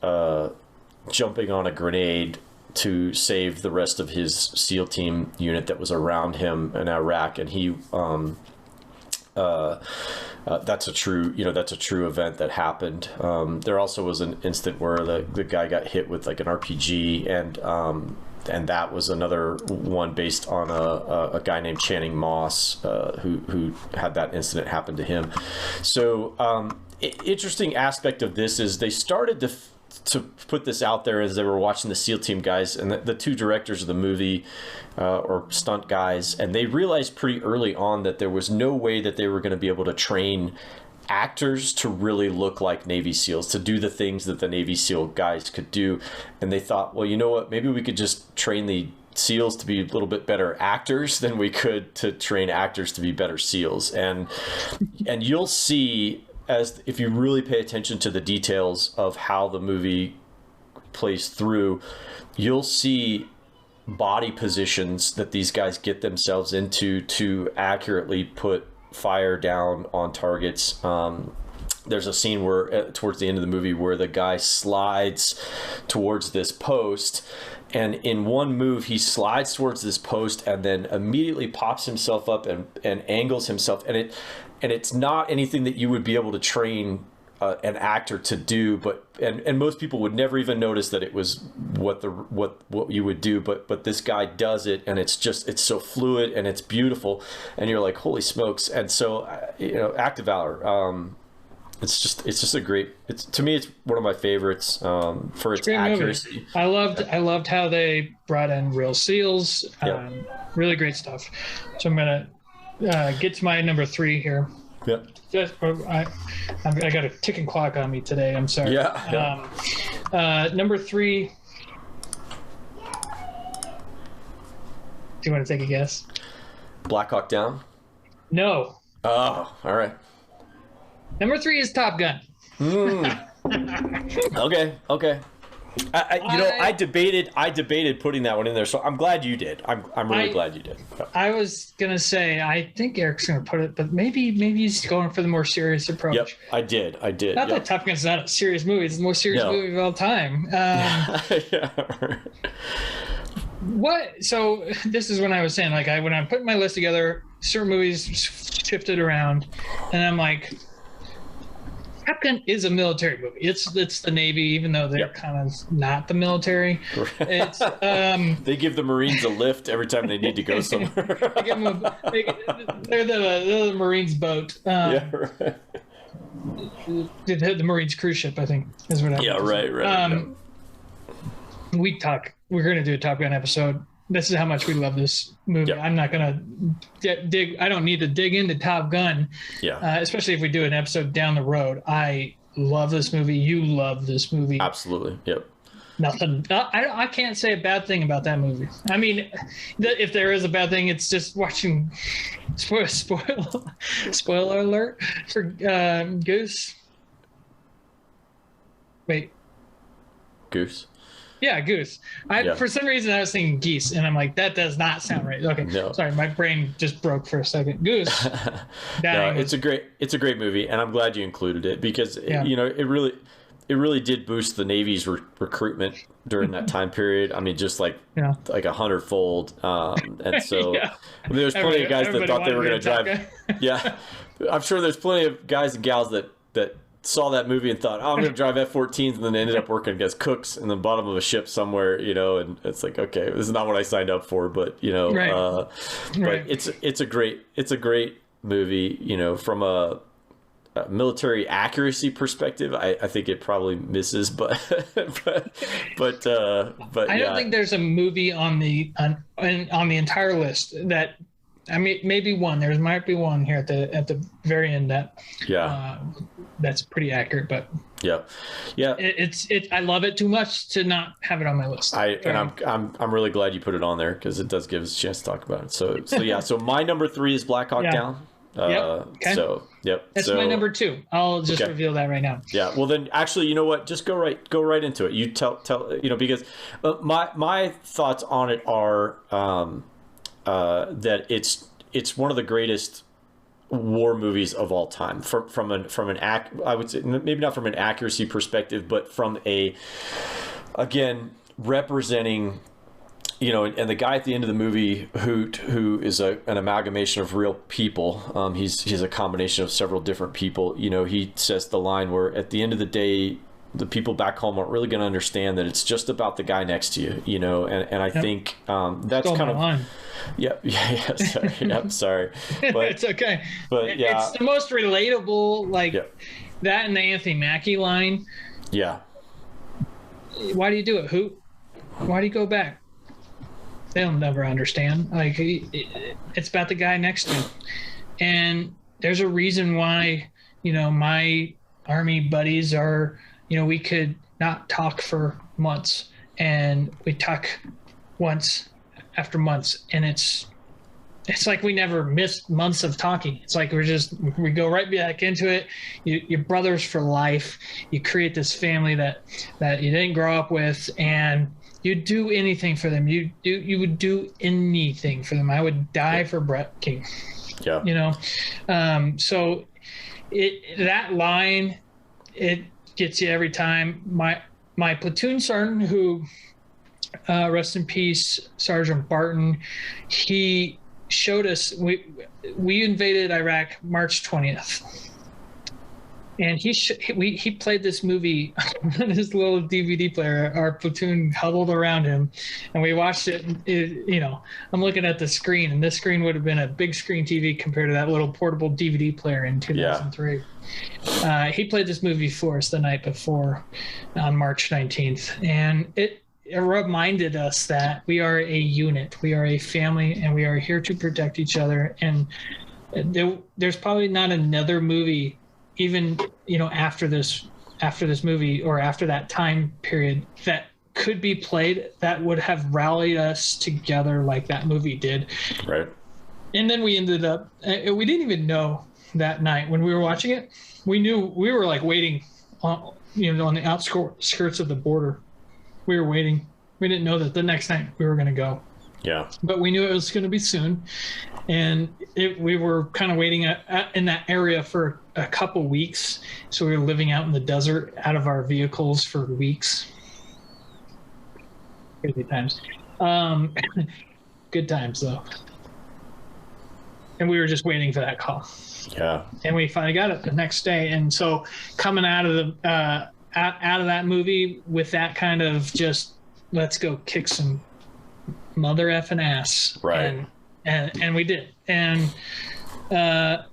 jumping on a grenade to save the rest of his SEAL team unit that was around him in Iraq, and he that's a true event that happened. There also was an instant where the guy got hit with like an RPG, and that was another one based on a guy named Channing Moss, who had that incident happen to him. So interesting aspect of this is they started to put this out there as they were watching the SEAL team guys, and the 2 directors of the movie or stunt guys, and they realized pretty early on that there was no way that they were going to be able to train actors to really look like Navy SEALs, to do the things that the Navy SEAL guys could do. And they thought, well, you know what, maybe we could just train the SEALs to be a little bit better actors than we could to train actors to be better SEALs. And you'll see, as if you really pay attention to the details of how the movie plays through, you'll see body positions that these guys get themselves into to accurately put fire down on targets. There's a scene where towards the end of the movie where the guy slides towards this post, and in one move he slides towards this post and then immediately pops himself up and angles himself, and it's not anything that you would be able to train an actor to do, but and most people would never even notice that it was what you would do, but this guy does it, and it's so fluid and it's beautiful, and you're like, holy smokes. And so Act of Valor, it's just a great, to me it's one of my favorites for its accuracy. Movie. I loved how they brought in real SEALs. Really great stuff. So I'm gonna get to my number 3 here. Yep. I got a ticking clock on me today. I'm sorry. Number 3. Do you want to take a guess? Black Hawk Down? No. Oh, all right. Number 3 is Top Gun. Okay. I debated putting that one in there, so I'm glad you did. I'm really glad you did. I was gonna say I think Eric's gonna put it, but maybe he's going for the more serious approach. Yep, I did. Not that Top Gun's not a serious movie; it's the most serious movie of all time. What? So this is when I was saying, like, when I'm putting my list together, certain movies shifted around, and I'm like, Top Gun is a military movie. It's the Navy, even though they're kind of not the military. It's they give the Marines a lift every time they need to go somewhere. They're the Marines boat. The Marines cruise ship, I think, is what. Right. We're going to do a Top Gun episode. This is how much we love this movie. I'm not going to dig. I don't need to dig into Top Gun. Especially if we do an episode down the road. I love this movie. You love this movie. Absolutely. Yep. Nothing. I can't say a bad thing about that movie. I mean, if there is a bad thing, it's just watching. Spoiler alert for Goose. Wait. Goose. Yeah, Goose. For some reason I was thinking geese, and I'm like, that does not sound right. Okay, sorry, my brain just broke for a second. Goose. It's a great movie, and I'm glad you included it because it really did boost the Navy's recruitment during that time period. I mean, just like 100-fold. And so there's plenty of guys that thought they were going to drive. I'm sure there's plenty of guys and gals that saw that movie and thought, I'm going to drive F-14s, and then ended up working as cooks in the bottom of a ship somewhere, and it's like, okay, this is not what I signed up for, but but it's a great movie, from a military accuracy perspective. I think it probably misses, but I don't think there's a movie on the entire list that, I mean, maybe one. There might be one here at the very end that that's pretty accurate, but I love it too much to not have it on my list. I'm really glad you put it on there because it does give us a chance to talk about it. So my number 3 is Black Hawk Down. Okay. That's my number 2. I'll just reveal that right now. Yeah. Well, then actually, you know what? Just go right into it. You tell because my thoughts on it are that it's one of the greatest war movies of all time I would say maybe not from an accuracy perspective, but from again representing, and the guy at the end of the movie who is an amalgamation of real people. He's a combination of several different people. He says the line where at the end of the day, the people back home aren't really going to understand that it's just about the guy next to you, and I think that's Stole kind of line. Sorry, but it's okay. But it's the most relatable, that and the Anthony Mackie line. Why do you do it? Why do you go back? They'll never understand. Like, it's about the guy next to him, and there's a reason why my Army buddies are. We could not talk for months, and we talk once after months, and it's like we never missed months of talking. It's like we go right back into it. You're brothers for life. You create this family that you didn't grow up with, and you do anything for them. You would do anything for them. I would die for Brett King. So that line, it gets you every time. My platoon sergeant, who rest in peace, Sergeant Barton, he showed us. We invaded Iraq March 20th. and he played this movie on his little DVD player. Our platoon huddled around him, and we watched it. You know, I'm looking at the screen, and this screen would have been a big screen TV compared to that little portable DVD player in 2003. Yeah. He played this movie for us the night before, on March 19th, and it reminded us that we are a unit, we are a family, and we are here to protect each other. And there's probably not another movie, even, you know, after this movie or after that time period, that could be played that would have rallied us together like that movie did. Right. And then we ended up, we didn't even know that night when we were watching it. We knew we were like waiting on, you know, on the outskirts of the border. We were waiting. We didn't know that the next night we were going to go. Yeah. But we knew it was going to be soon. And we were kind of waiting in that area for a couple weeks. So we were living out in the desert out of our vehicles for weeks. Crazy times. Good times, though. And we were just waiting for that call. Yeah. And we finally got it the next day. And so coming out of the out of that movie with that kind of just, let's go kick some mother effing ass. Right. And we did. And the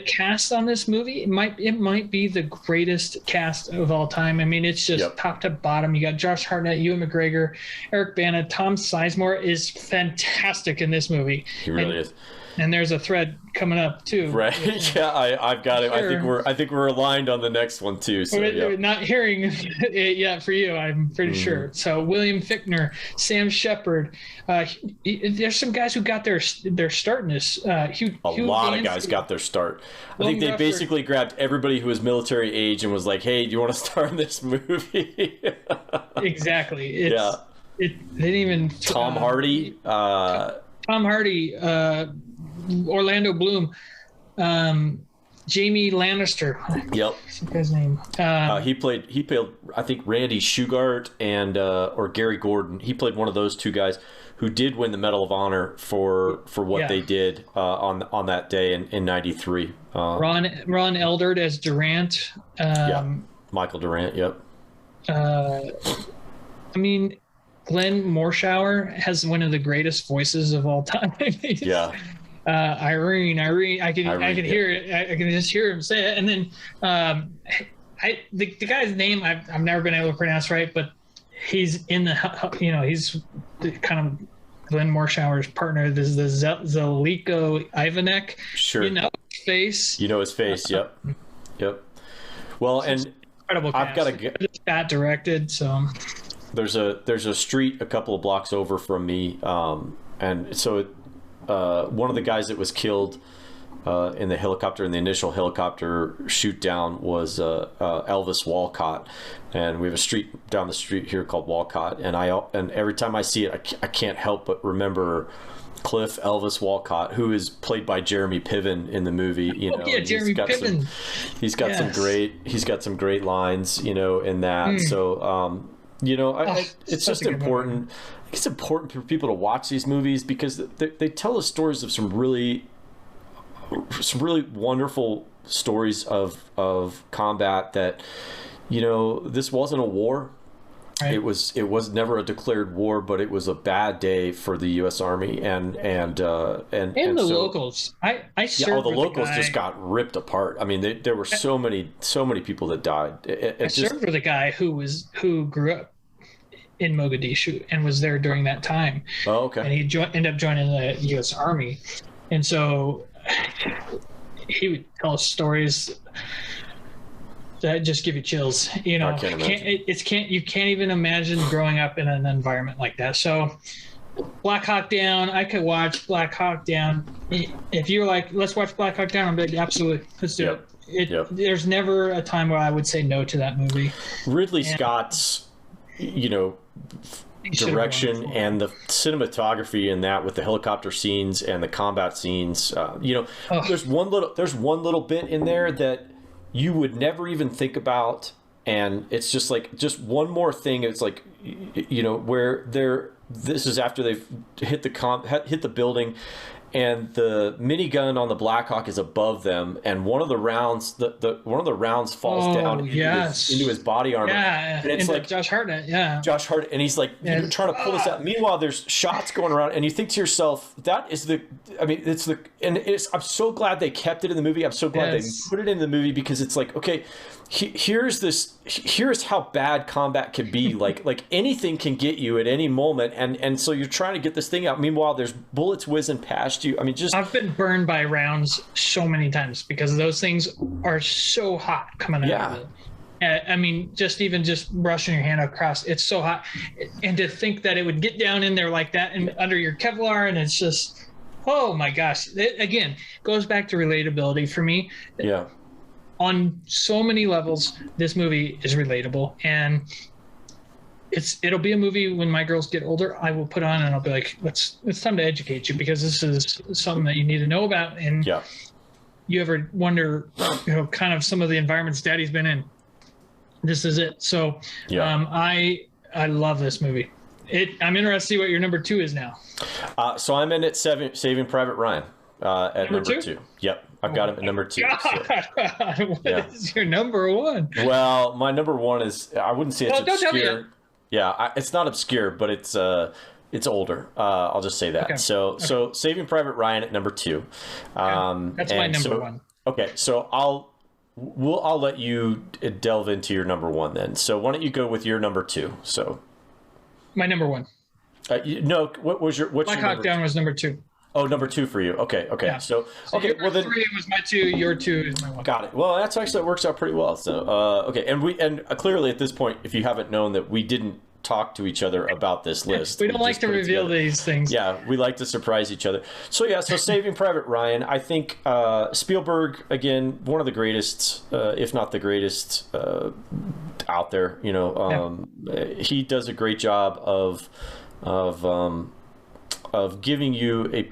cast on this movie, it might be the greatest cast of all time. I mean, it's just top to bottom. You got Josh Hartnett, Ewan McGregor, Eric Bana, Tom Sizemore is fantastic in this movie. He really is. And there's a thread coming up too. Right. Yeah, I've got it. I think we're aligned on the next one too. So we're not hearing it yet for you, I'm pretty sure. So William Fichtner, Sam Shepard, there's some guys who got their start in this. A lot of guys got their start. I think they basically grabbed everybody who was military age and was like, "Hey, do you want to star in this movie?" Exactly. They didn't even Tom Hardy. Tom Hardy. Orlando Bloom, Jamie Lannister. Yep. What's the guy's name? He played I think Randy Shugart and or Gary Gordon. He played one of those two guys who did win the Medal of Honor for what they did on that day in '93. Ron Eldard as Durant. Michael Durant. Yep. I mean, Glenn Morshower has one of the greatest voices of all time. Yeah. Irene. I can hear it. I can just hear him say it. And then the guy's name I've never been able to pronounce right, but he's in the, you know, he's the kind of Glenn Morshower's partner. This is the Zeliko Ivanek. Sure. You know his face. Yep. Yep. Well, and incredible cast. I've got to that directed. So there's a street a couple of blocks over from me, and so. One of the guys that was killed in the initial helicopter shoot down was Elvis Walcott, and we have a street down the street here called Walcott, and every time I see it, I can't help but remember Cliff Elvis Walcott, who is played by Jeremy Piven in the movie. You know, Jeremy Piven. He's got some great lines, you know, in that. So you know, it's just important. It's important for people to watch these movies because they tell us stories of some really wonderful stories of combat that, you know, this wasn't a war. Right. It was never a declared war, but it was a bad day for the U.S. Army and the locals. I served the locals just got ripped apart. I mean, there were so many people that died. I served with a guy who grew up in Mogadishu and was there during that time. Oh, okay. And he ended up joining the U.S. Army, and so he would tell us stories that just give you chills. You know, you can't even imagine growing up in an environment like that. So Black Hawk Down, I could watch Black Hawk Down. If you're like, let's watch Black Hawk Down, I'm like, absolutely, let's do it. There's never a time where I would say no to that movie. Ridley Scott's, you know, direction and the cinematography in that with the helicopter scenes and the combat scenes, you know, there's one little bit in there that you would never even think about, and it's just one more thing. It's like, you know, where this is after they've hit the building, and the minigun on the Black Hawk is above them, and one of the rounds, one of the rounds falls down into his body armor. Yeah, and it's like Josh Hartnett. Yeah, Josh Hartnett, and he's like trying to pull this out. Meanwhile, there's shots going around, and you think to yourself, that is the. I mean, it's the, and it's. I'm so glad they kept it in the movie. I'm so glad they put it in the movie, because it's like, okay, here's how bad combat can be. like anything can get you at any moment, and so you're trying to get this thing out. Meanwhile, there's bullets whizzing past you. I mean, I've been burned by rounds so many times, because those things are so hot coming out of it. I mean, just brushing your hand across, it's so hot, and to think that it would get down in there like that and under your Kevlar, and it's just, oh my gosh. It, again, goes back to relatability for me. Yeah. On so many levels, this movie is relatable, and it'll be a movie when my girls get older, I will put on and I'll be like, it's time to educate you, because this is something that you need to know about. And you ever wonder, kind of some of the environments Daddy's been in, this is it. So I love this movie. I'm interested to see what your number 2 is now. So I'm in at Saving Private Ryan at number 2. Yep. I've got him at number 2. What is your number 1? Well, my number 1 is, I wouldn't say it's obscure. Yeah, it's not obscure, but it's older. I'll just say that. Okay. So Saving Private Ryan at number 2. That's my number 1. Okay, so I'll let you delve into your number 1 then. So why don't you go with your number 2? So my number 1. No, what's your Black Hawk Down was number 2. Oh, number 2 for you. Okay. Yeah. So okay. Well, then 3 was my 2. Your 2 is my 1. Got it. Well, that's actually, it works out pretty well. So okay, and clearly at this point, if you haven't known that we didn't talk to each other about this list, we don't like to reveal these things. Yeah, we like to surprise each other. So so Saving Private Ryan. I think Spielberg, again, one of the greatest, if not the greatest, out there. He does a great job of giving you a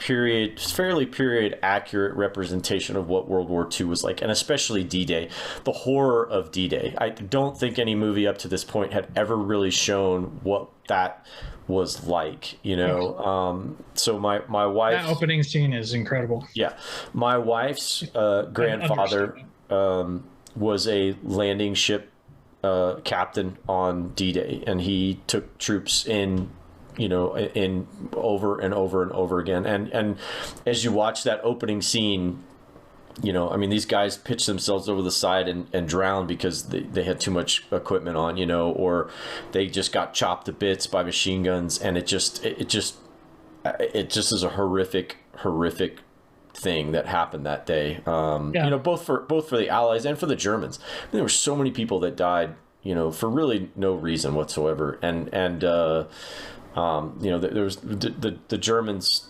fairly period accurate representation of what World War II was like, and especially D-Day, the horror of D-Day. I don't think any movie up to this point had ever really shown what that was like, so my wife, that opening scene is incredible. Yeah. My wife's grandfather was a landing ship captain on D-Day, and he took troops in over and over and over again. And as you watch that opening scene, these guys pitch themselves over the side and drown because they had too much equipment on, or they just got chopped to bits by machine guns. And it just is a horrific thing that happened that day. Both for the Allies and for the Germans. There were so many people that died, for really no reason whatsoever. There was the Germans.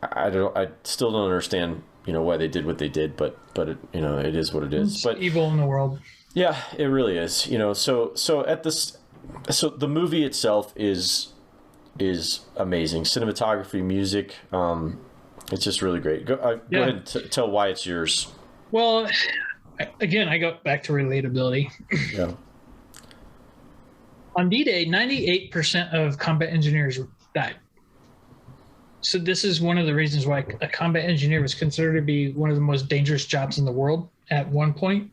I still don't understand, why they did what they did, but it, it is what it is. It's evil in the world. Yeah, it really is. So the movie itself is amazing. Cinematography, music, it's just really great. Go ahead and tell why it's yours. Well, again, I go back to relatability. Yeah. On D-Day, 98% of combat engineers died. So this is one of the reasons why a combat engineer was considered to be one of the most dangerous jobs in the world at one point.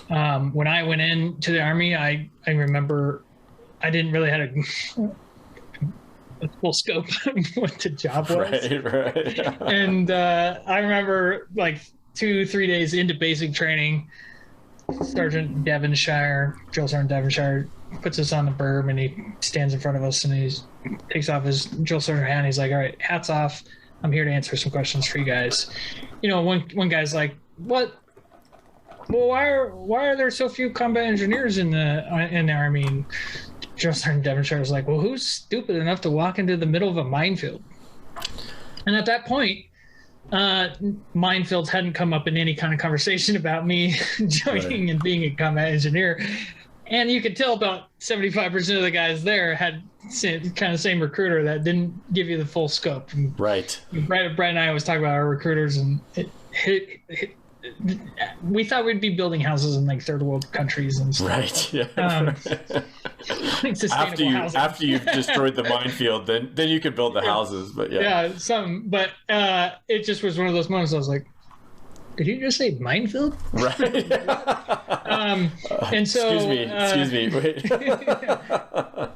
When I went into the Army, I remember I didn't really have a full scope of what the job was. Right. And I remember like 2-3 days into basic training, Drill Sergeant Devonshire puts us on the berm, and he stands in front of us, and he takes off his drill sergeant hat, and he's like, all right, hats off, I'm here to answer some questions for you guys. One guy's like, what? Well, why are there so few combat engineers in the Army? And Drill Sergeant Devonshire was like, well, who's stupid enough to walk into the middle of a minefield? And at that point, minefields hadn't come up in any kind of conversation about me joining and being a combat engineer. And you could tell about 75% of the guys there had kind of same recruiter that didn't give you the full scope. And right. Brad and I always talk about our recruiters, and we thought we'd be building houses in like third world countries and stuff. Right. Yeah. Like sustainable housing. After you've destroyed the minefield, then you can build the houses. But yeah, but it just was one of those moments. I was like, did you just say minefield? Right. And so excuse me. Wait.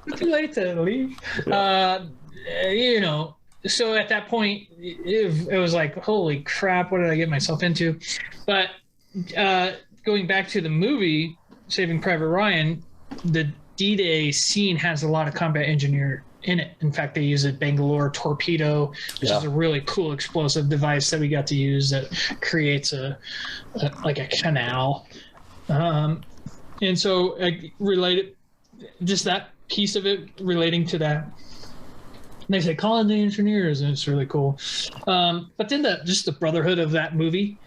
It's too late to leave. You know, so at that point, it was like, holy crap, what did I get myself into? But going back to the movie, Saving Private Ryan, the D-Day scene has a lot of combat engineer in it. In fact, they use a Bangalore torpedo, which is a really cool explosive device that we got to use that creates like a canal. And so related, just that piece of it relating to that. They say call in the engineers, and it's really cool. But then just the brotherhood of that movie.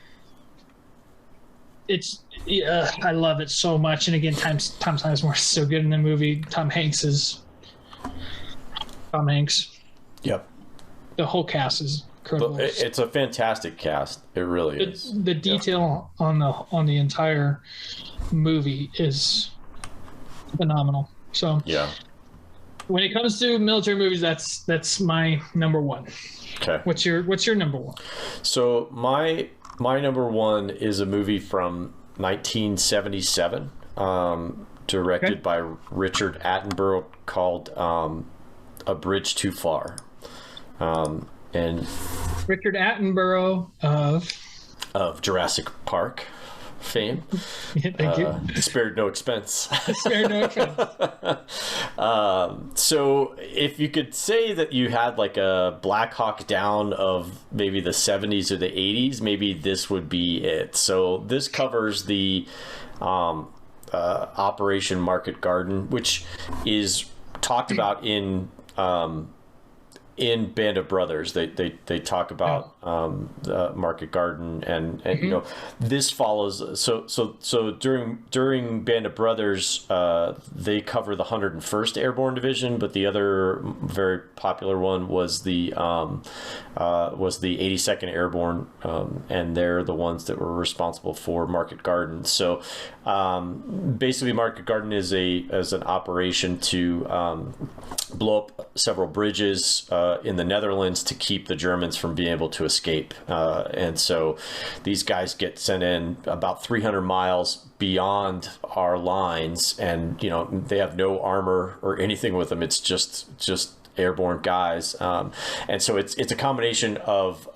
I love it so much. And again, Tom Sizemore is so good in the movie. Tom Hanks. Yep. The whole cast is incredible. It's a fantastic cast. It really is. The detail on the entire movie is phenomenal. So yeah. When it comes to military movies, that's my number one. Okay. What's your number one? So my number one is a movie from 1977, directed by Richard Attenborough, called A Bridge Too Far. And Richard Attenborough of Jurassic Park fame. Yeah, thank you. Spared no expense. Spared no expense. So if you could say that you had like a Black Hawk Down of maybe the 70s or the 80s, maybe this would be it. So this covers the Operation Market Garden, which is talked about in Band of Brothers. They talk about the Market Garden, and you know, this follows. So during Band of Brothers, they cover the 101st Airborne Division, but the other very popular one was the 82nd Airborne, and they're the ones that were responsible for Market Garden. So basically, Market Garden is an operation to blow up several bridges in the Netherlands to keep the Germans from being able to escape. And so these guys get sent in about 300 miles beyond our lines, and you know, they have no armor or anything with them. It's just airborne guys. And so it's a combination of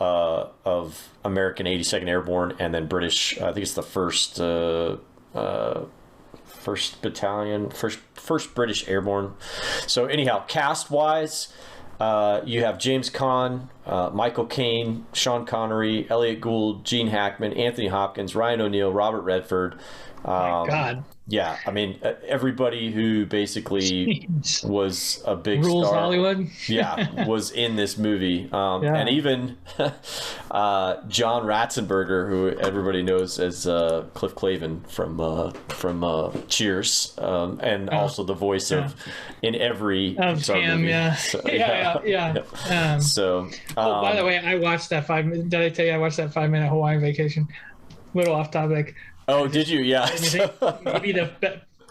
American 82nd Airborne and then British. I think it's the first battalion, first British Airborne. So anyhow, cast wise, you have James Caan, Michael Caine, Sean Connery, Elliot Gould, Gene Hackman, Anthony Hopkins, Ryan O'Neal, Robert Redford. My God. Yeah, I mean, everybody who basically was a big Rules star, Hollywood. yeah, was in this movie. And even John Ratzenberger, who everybody knows as Cliff Clavin from Cheers, and also the voice of in every Pixar him, movie. yeah. So, yeah. So, by the way, I watched that did I tell you I watched that 5-minute Hawaiian Vacation? Little off topic. Oh, did you? Yeah. Maybe the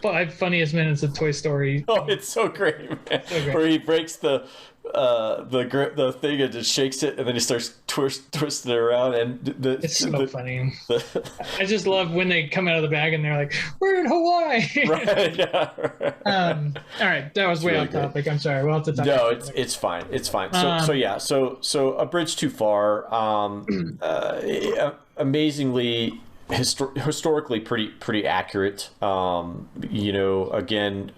5 funniest minutes of Toy Story. Oh, it's so great, man. So great. Where he breaks the thing and just shakes it, and then he starts twisting it around, and it's so funny. I just love when they come out of the bag and they're like, "We're in Hawaii." Right. Yeah. All right, that was way off topic. I'm sorry. We'll have to talk. No, it's fine. It's fine. So A Bridge Too Far. Amazingly. Historically pretty accurate. You know, again,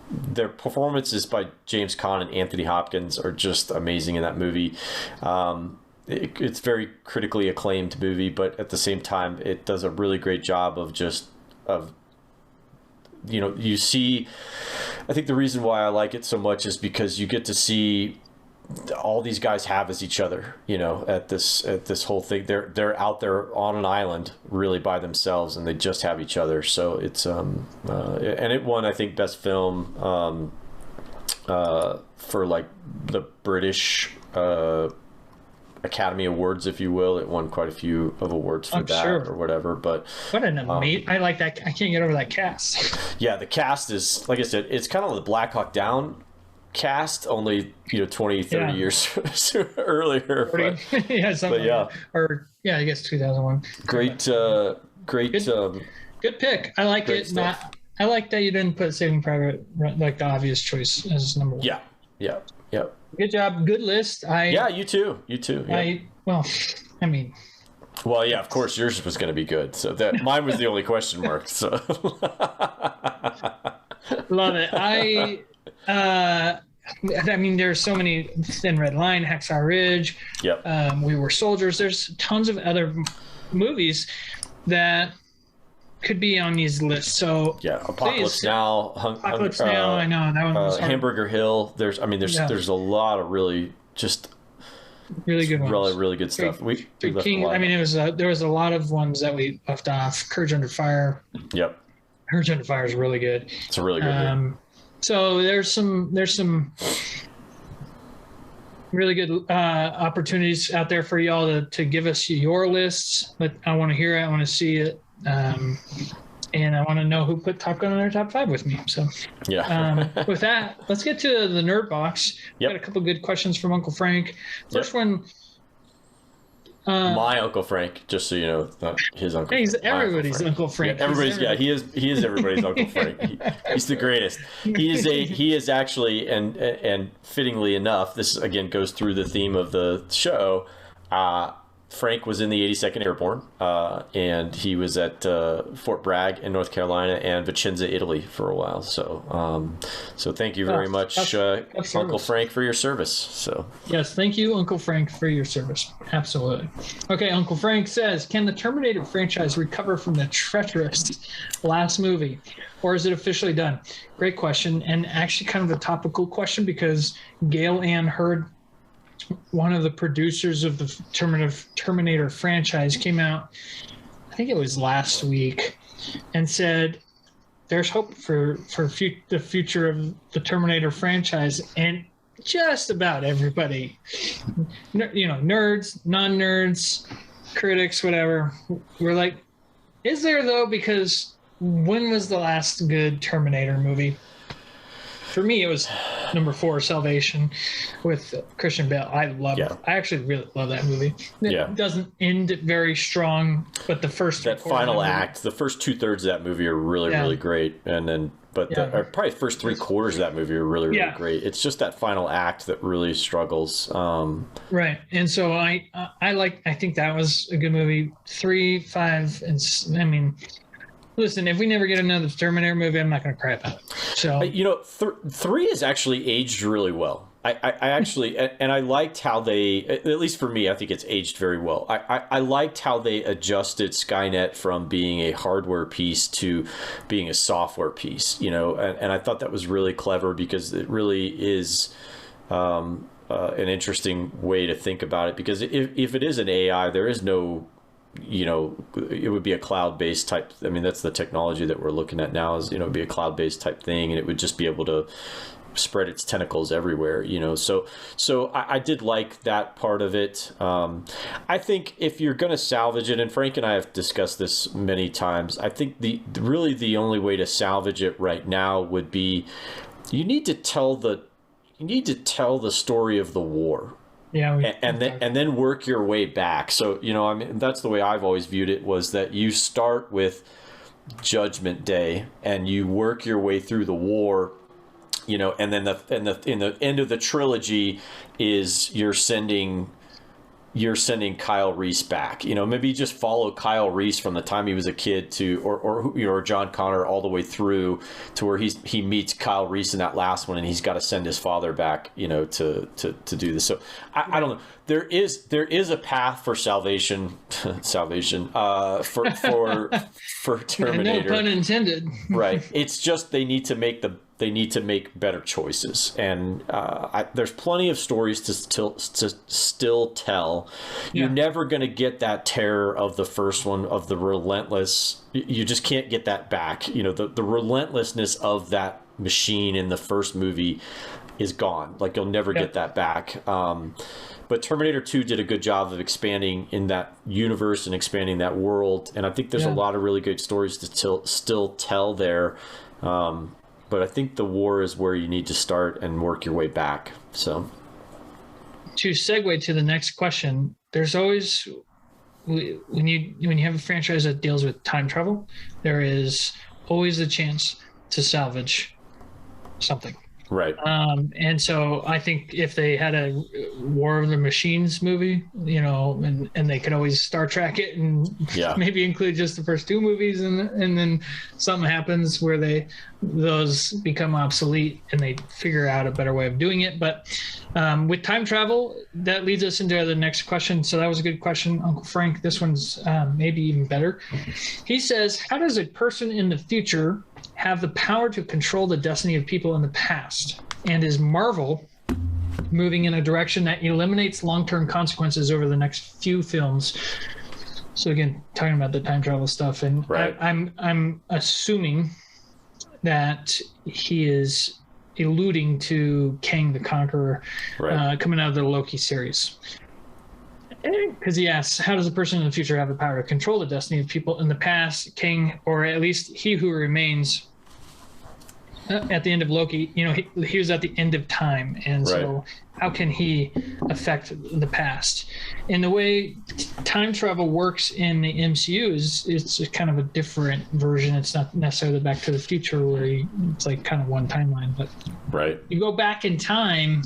their performances by James Caan and Anthony Hopkins are just amazing in that movie. It's very critically acclaimed movie, but at the same time, it does a really great job of you know, you see. I think the reason why I like it so much is because you get to see all these guys have as each other, you know, at this whole thing. They're out there on an island really by themselves, and they just have each other. So it's and it won, I think, best film for like the British Academy Awards, if you will. It won quite a few of awards for that or whatever. But what an amazing! I like that. I can't get over that cast. Yeah, the cast is, like I said, it's kind of the Black Hawk Down cast, only 20, 30 years earlier. But, yeah, but yeah, or yeah, I guess 2001. Great. Good pick. I like it. I like that you didn't put Saving Private like the obvious choice as number one. Yeah. Good job. Good list. You too. Yeah. Well, yeah, of course yours was going to be good. So that mine was the only question mark. So love it. I mean, there's so many. Thin Red Line, Hacksaw Ridge. Yep. We Were Soldiers. There's tons of other movies that could be on these lists. So yeah, Apocalypse Now. Apocalypse Now. I know that one was Hamburger Hill. There's a lot of really good ones. Really good stuff. We left King. I mean, there was a lot of ones that we left off. Courage Under Fire. Yep. Courage Under Fire is really good. It's a really good movie. So there's some really good opportunities out there for y'all to give us your lists. But I want to hear it. I want to see it. And I want to know who put Top Gun in their top 5 with me. So yeah. With that, let's get to the nerd box. Got a couple good questions from Uncle Frank. First one. My Uncle Frank, just so you know, not his uncle. He's everybody's Uncle Frank. Yeah, he is everybody's Uncle Frank. He's the greatest. He is actually, and fittingly enough, this again goes through the theme of the show. Frank was in the 82nd Airborne, and he was at Fort Bragg in North Carolina and Vicenza, Italy for a while. So, thank you very much, Uncle Frank, for your service. So yes, thank you, Uncle Frank, for your service. Absolutely. Okay, Uncle Frank says, can the Terminator franchise recover from the treacherous last movie, or is it officially done? Great question, and actually kind of a topical question because Gail Ann Hurd, one of the producers of the Terminator franchise, came out, I think it was last week, and said there's hope for the future of the Terminator franchise. And just about everybody, nerds, non-nerds, critics, whatever, we're like, is there though? Because when was the last good Terminator movie? For me, it was number 4, Salvation, with Christian Bale. I love it. I actually really love that movie. It doesn't end very strong, but the first final act, the first 2/3 of that movie are really great, and then probably the first 3/4 of that movie are really great. It's just that final act that really struggles. Right, and so I think that was a good movie. 3, 5, and I mean. Listen, if we never get another Terminator movie, I'm not going to cry about it. So 3 is actually aged really well. I actually, and I liked how they, at least for me, I think it's aged very well. I liked how they adjusted Skynet from being a hardware piece to being a software piece. And I thought that was really clever because it really is an interesting way to think about it. Because if it is an AI, there is no. It would be a cloud-based type. I mean, that's the technology that we're looking at now is, be a cloud-based type thing, and it would just be able to spread its tentacles everywhere, So I did like that part of it. I think if you're going to salvage it, and Frank and I have discussed this many times, I think the only way to salvage it right now would be you need to tell the story of the war. Yeah, and then work your way back. So I mean, that's the way I've always viewed it, was that you start with Judgment Day and you work your way through the war, and then in the end of the trilogy is you're sending Kyle Reese back. Maybe just follow Kyle Reese from the time he was a kid to, or John Connor all the way through to where he meets Kyle Reese in that last one, and he's got to send his father back, to do this. So I don't know. There is a path for salvation for Terminator. No pun intended. Right. It's just they need to make better choices, and there's plenty of stories to still tell. You're never going to get that terror of the first one, of the relentless. You just can't get that back. The relentlessness of that machine in the first movie is gone. Like you'll never get that back. But Terminator 2 did a good job of expanding in that universe and expanding that world. And I think there's a lot of really good stories to still tell there. But I think the war is where you need to start and work your way back. So to segue to the next question, there's always, when you have a franchise that deals with time travel, there is always a chance to salvage something. Right. And so I think if they had a War of the Machines movie, you know, and they could always Star Trek it and maybe include just the first 2 movies, and then something happens where those become obsolete and they figure out a better way of doing it. But with time travel, that leads us into the next question. So that was a good question, Uncle Frank. This one's maybe even better. He says, how does a person in the future have the power to control the destiny of people in the past? And is Marvel moving in a direction that eliminates long-term consequences over the next few films? So again, talking about the time travel stuff, and I'm assuming that he is alluding to Kang the Conqueror coming out of the Loki series. Because he asks, how does a person in the future have the power to control the destiny of people in the past? Kang, or at least he who remains at the end of Loki, you know, he was at the end of time. And so how can he affect the past? And the way time travel works in the MCU is it's kind of a different version. It's not necessarily Back to the Future where it's like kind of one timeline, but you go back in time,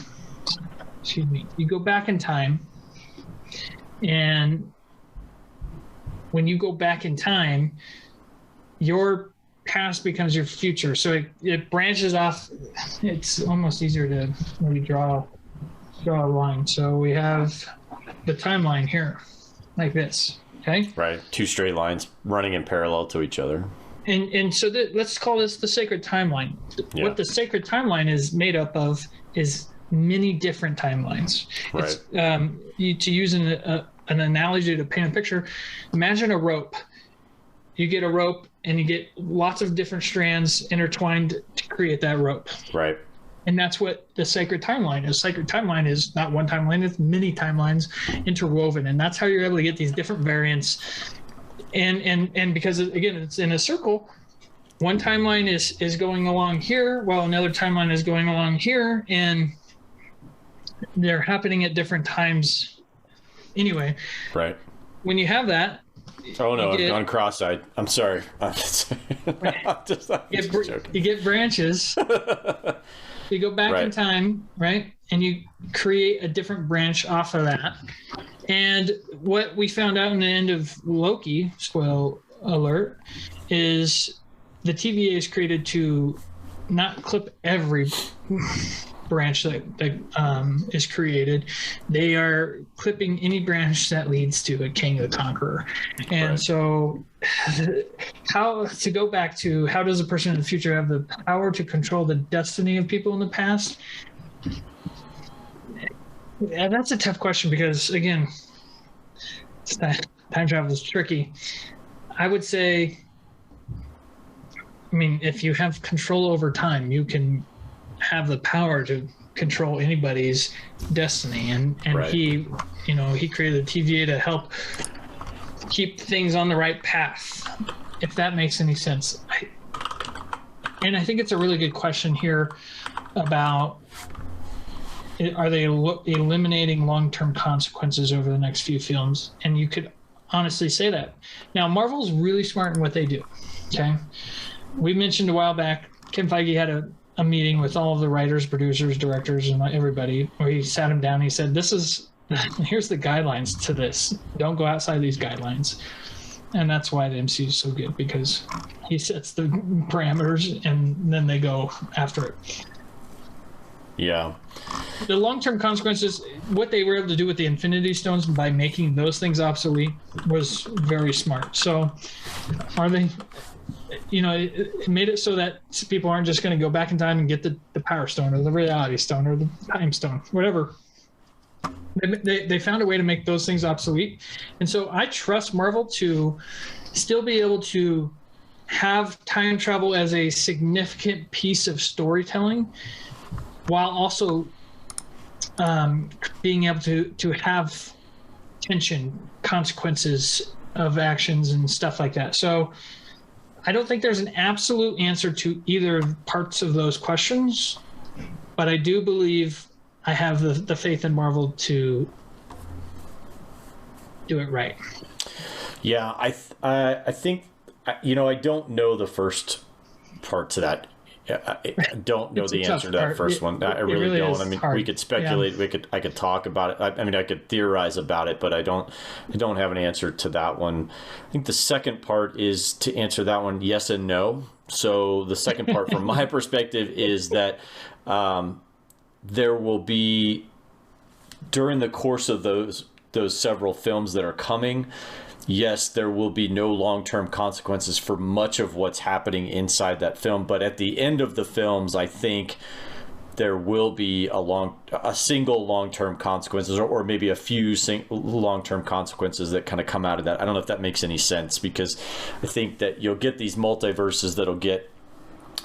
you go back in time, and when you go back in time, your past becomes your future. So it branches off. It's almost easier to maybe draw a line. So we have the timeline here, like this. Okay. Right. 2 straight lines running in parallel to each other. And so let's call this the sacred timeline. Yeah. What the sacred timeline is made up of is many different timelines. It's, to use an analogy to paint a picture, imagine a rope. You get a rope and you get lots of different strands intertwined to create that rope. Right. And that's what the sacred timeline is. Sacred timeline is not one timeline, it's many timelines interwoven. And that's how you're able to get these different variants. And because, again, it's in a circle, one timeline is going along here while another timeline is going along here. And they're happening at different times anyway. Right. When you have that, oh no, I've gone cross-eyed. I'm sorry. You get branches. You go back in time, right? And you create a different branch off of that. And what we found out in the end of Loki, spoiler alert, is the TVA is created to not clip every branch that is created. They are clipping any branch that leads to a Kang the Conqueror. And so how to go back to how does a person in the future have the power to control the destiny of people in the past? Yeah, that's a tough question because, again, time travel is tricky. I would say, I mean, if you have control over time, you can have the power to control anybody's destiny. And he, you know, he created the TVA to help keep things on the right path, if that makes any sense. And I think it's a really good question here about, are they eliminating long-term consequences over the next few films? And you could honestly say that. Now, Marvel's really smart in what they do, okay? We mentioned a while back, Kevin Feige had a meeting with all of the writers, producers, directors, and everybody, where he sat them down and he said, here's the guidelines to this. Don't go outside these guidelines. And that's why the MCU is so good, because he sets the parameters and then they go after it. Yeah. The long-term consequences, what they were able to do with the Infinity Stones by making those things obsolete was very smart. So are they, you know, it made it so that people aren't just going to go back in time and get the Power Stone or the Reality Stone or the Time Stone, whatever. They found a way to make those things obsolete. And so I trust Marvel to still be able to have time travel as a significant piece of storytelling, while also being able to have tension, consequences of actions and stuff like that. So I don't think there's an absolute answer to either parts of those questions, but I do believe I have the faith in Marvel to do it right. Yeah, I think, I don't know the first part to that. I don't know the answer to that first one. I really don't. I mean, hard. We could speculate. Yeah. I could talk about it. I mean, I could theorize about it, but I don't have an answer to that one. I think the second part is to answer that one, yes and no. So the second part, from my perspective, is that there will be, during the course of those several films that are coming, yes, there will be no long-term consequences for much of what's happening inside that film. But at the end of the films, I think there will be a single long-term consequences, or maybe a few long-term consequences that kind of come out of that. I don't know if that makes any sense, because I think that you'll get these multiverses that'll get,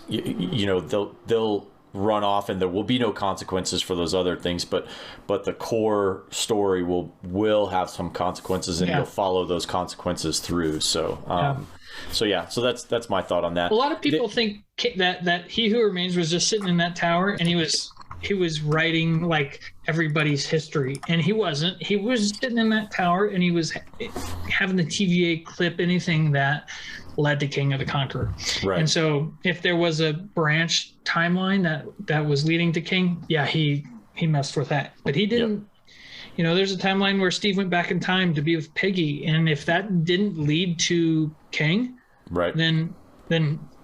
they'll run off, and there will be no consequences for those other things, but the core story will have some consequences, and you'll follow those consequences through. So so that's my thought on that. A lot of people think that He Who Remains was just sitting in that tower, and he was writing like everybody's history, and he wasn't. He was sitting in that tower, and he was having the TVA clip anything that led to King of the Conqueror. Right. And so if there was a branch timeline that was leading to King, yeah, he messed with that. But he didn't. Yep. There's a timeline where Steve went back in time to be with Peggy, and if that didn't lead to King, right, then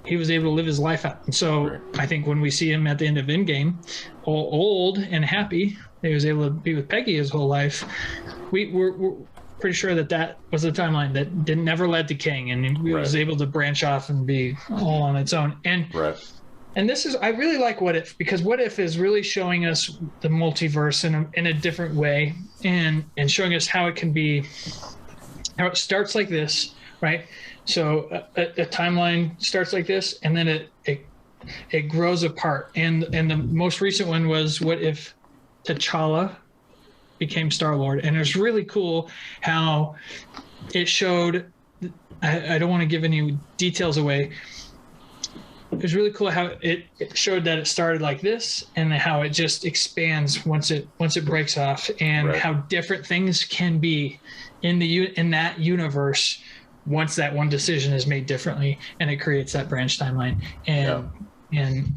he was able to live his life out. And so I think when we see him at the end of Endgame, all old and happy, he was able to be with Peggy his whole life. We're pretty sure that was a timeline that never led to King, and he was able to branch off and be all on its own. And and this is, I really like What If, because What If is really showing us the multiverse in a different way, and showing us how it can be, how it starts like this, right? So a timeline starts like this, and then it grows apart. And the most recent one was What If T'Challa became Star-Lord, and it was really cool how it showed. I don't want to give any details away. It was really cool how it showed that it started like this, and how it just expands once it breaks off, and how different things can be in that universe once that one decision is made differently, and it creates that branch timeline. And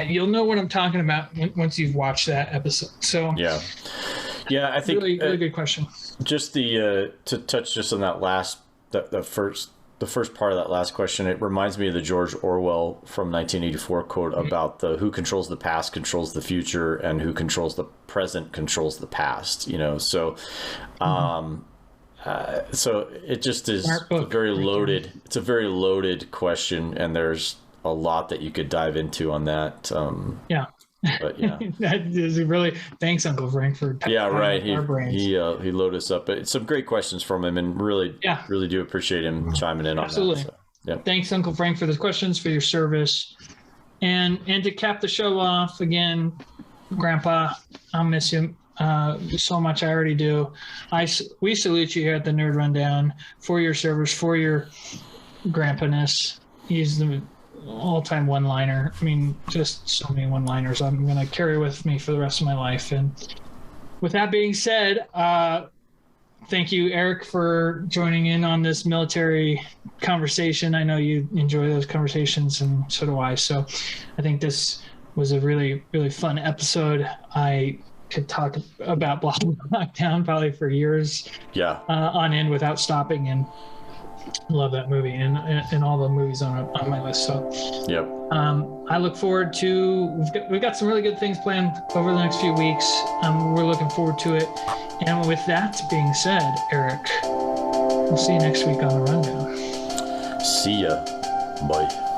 you'll know what I'm talking about once you've watched that episode. So I think really good question. Just to touch just on that the first part of that last question, it reminds me of the George Orwell from 1984 quote about who controls the past controls the future, and who controls the present controls the past. So it just is a very loaded. It's a very loaded question, and there's a lot that you could dive into on that. But that is really, thanks, Uncle Frank, for our brains. He loaded us up. But some great questions from him, and really do appreciate him chiming in on that. So, thanks, Uncle Frank, for the questions, for your service, and to cap the show off again, Grandpa, I'll miss you so much. I already do. We salute you here at the Nerd Rundown for your service, for your grandpa-ness. He's the all-time one-liner. I mean, just so many one-liners I'm going to carry with me for the rest of my life. And with that being said, thank you, Eric, for joining in on this military conversation. I know you enjoy those conversations, and so do I. So I think this was a really, really fun episode. I could talk about Block Lockdown probably for years on end without stopping, and love that movie and all the movies on my list. So I look forward to, we've got some really good things planned over the next few weeks. We're looking forward to it. And with that being said, Eric, we'll see you next week on the Rundown. See ya. Bye.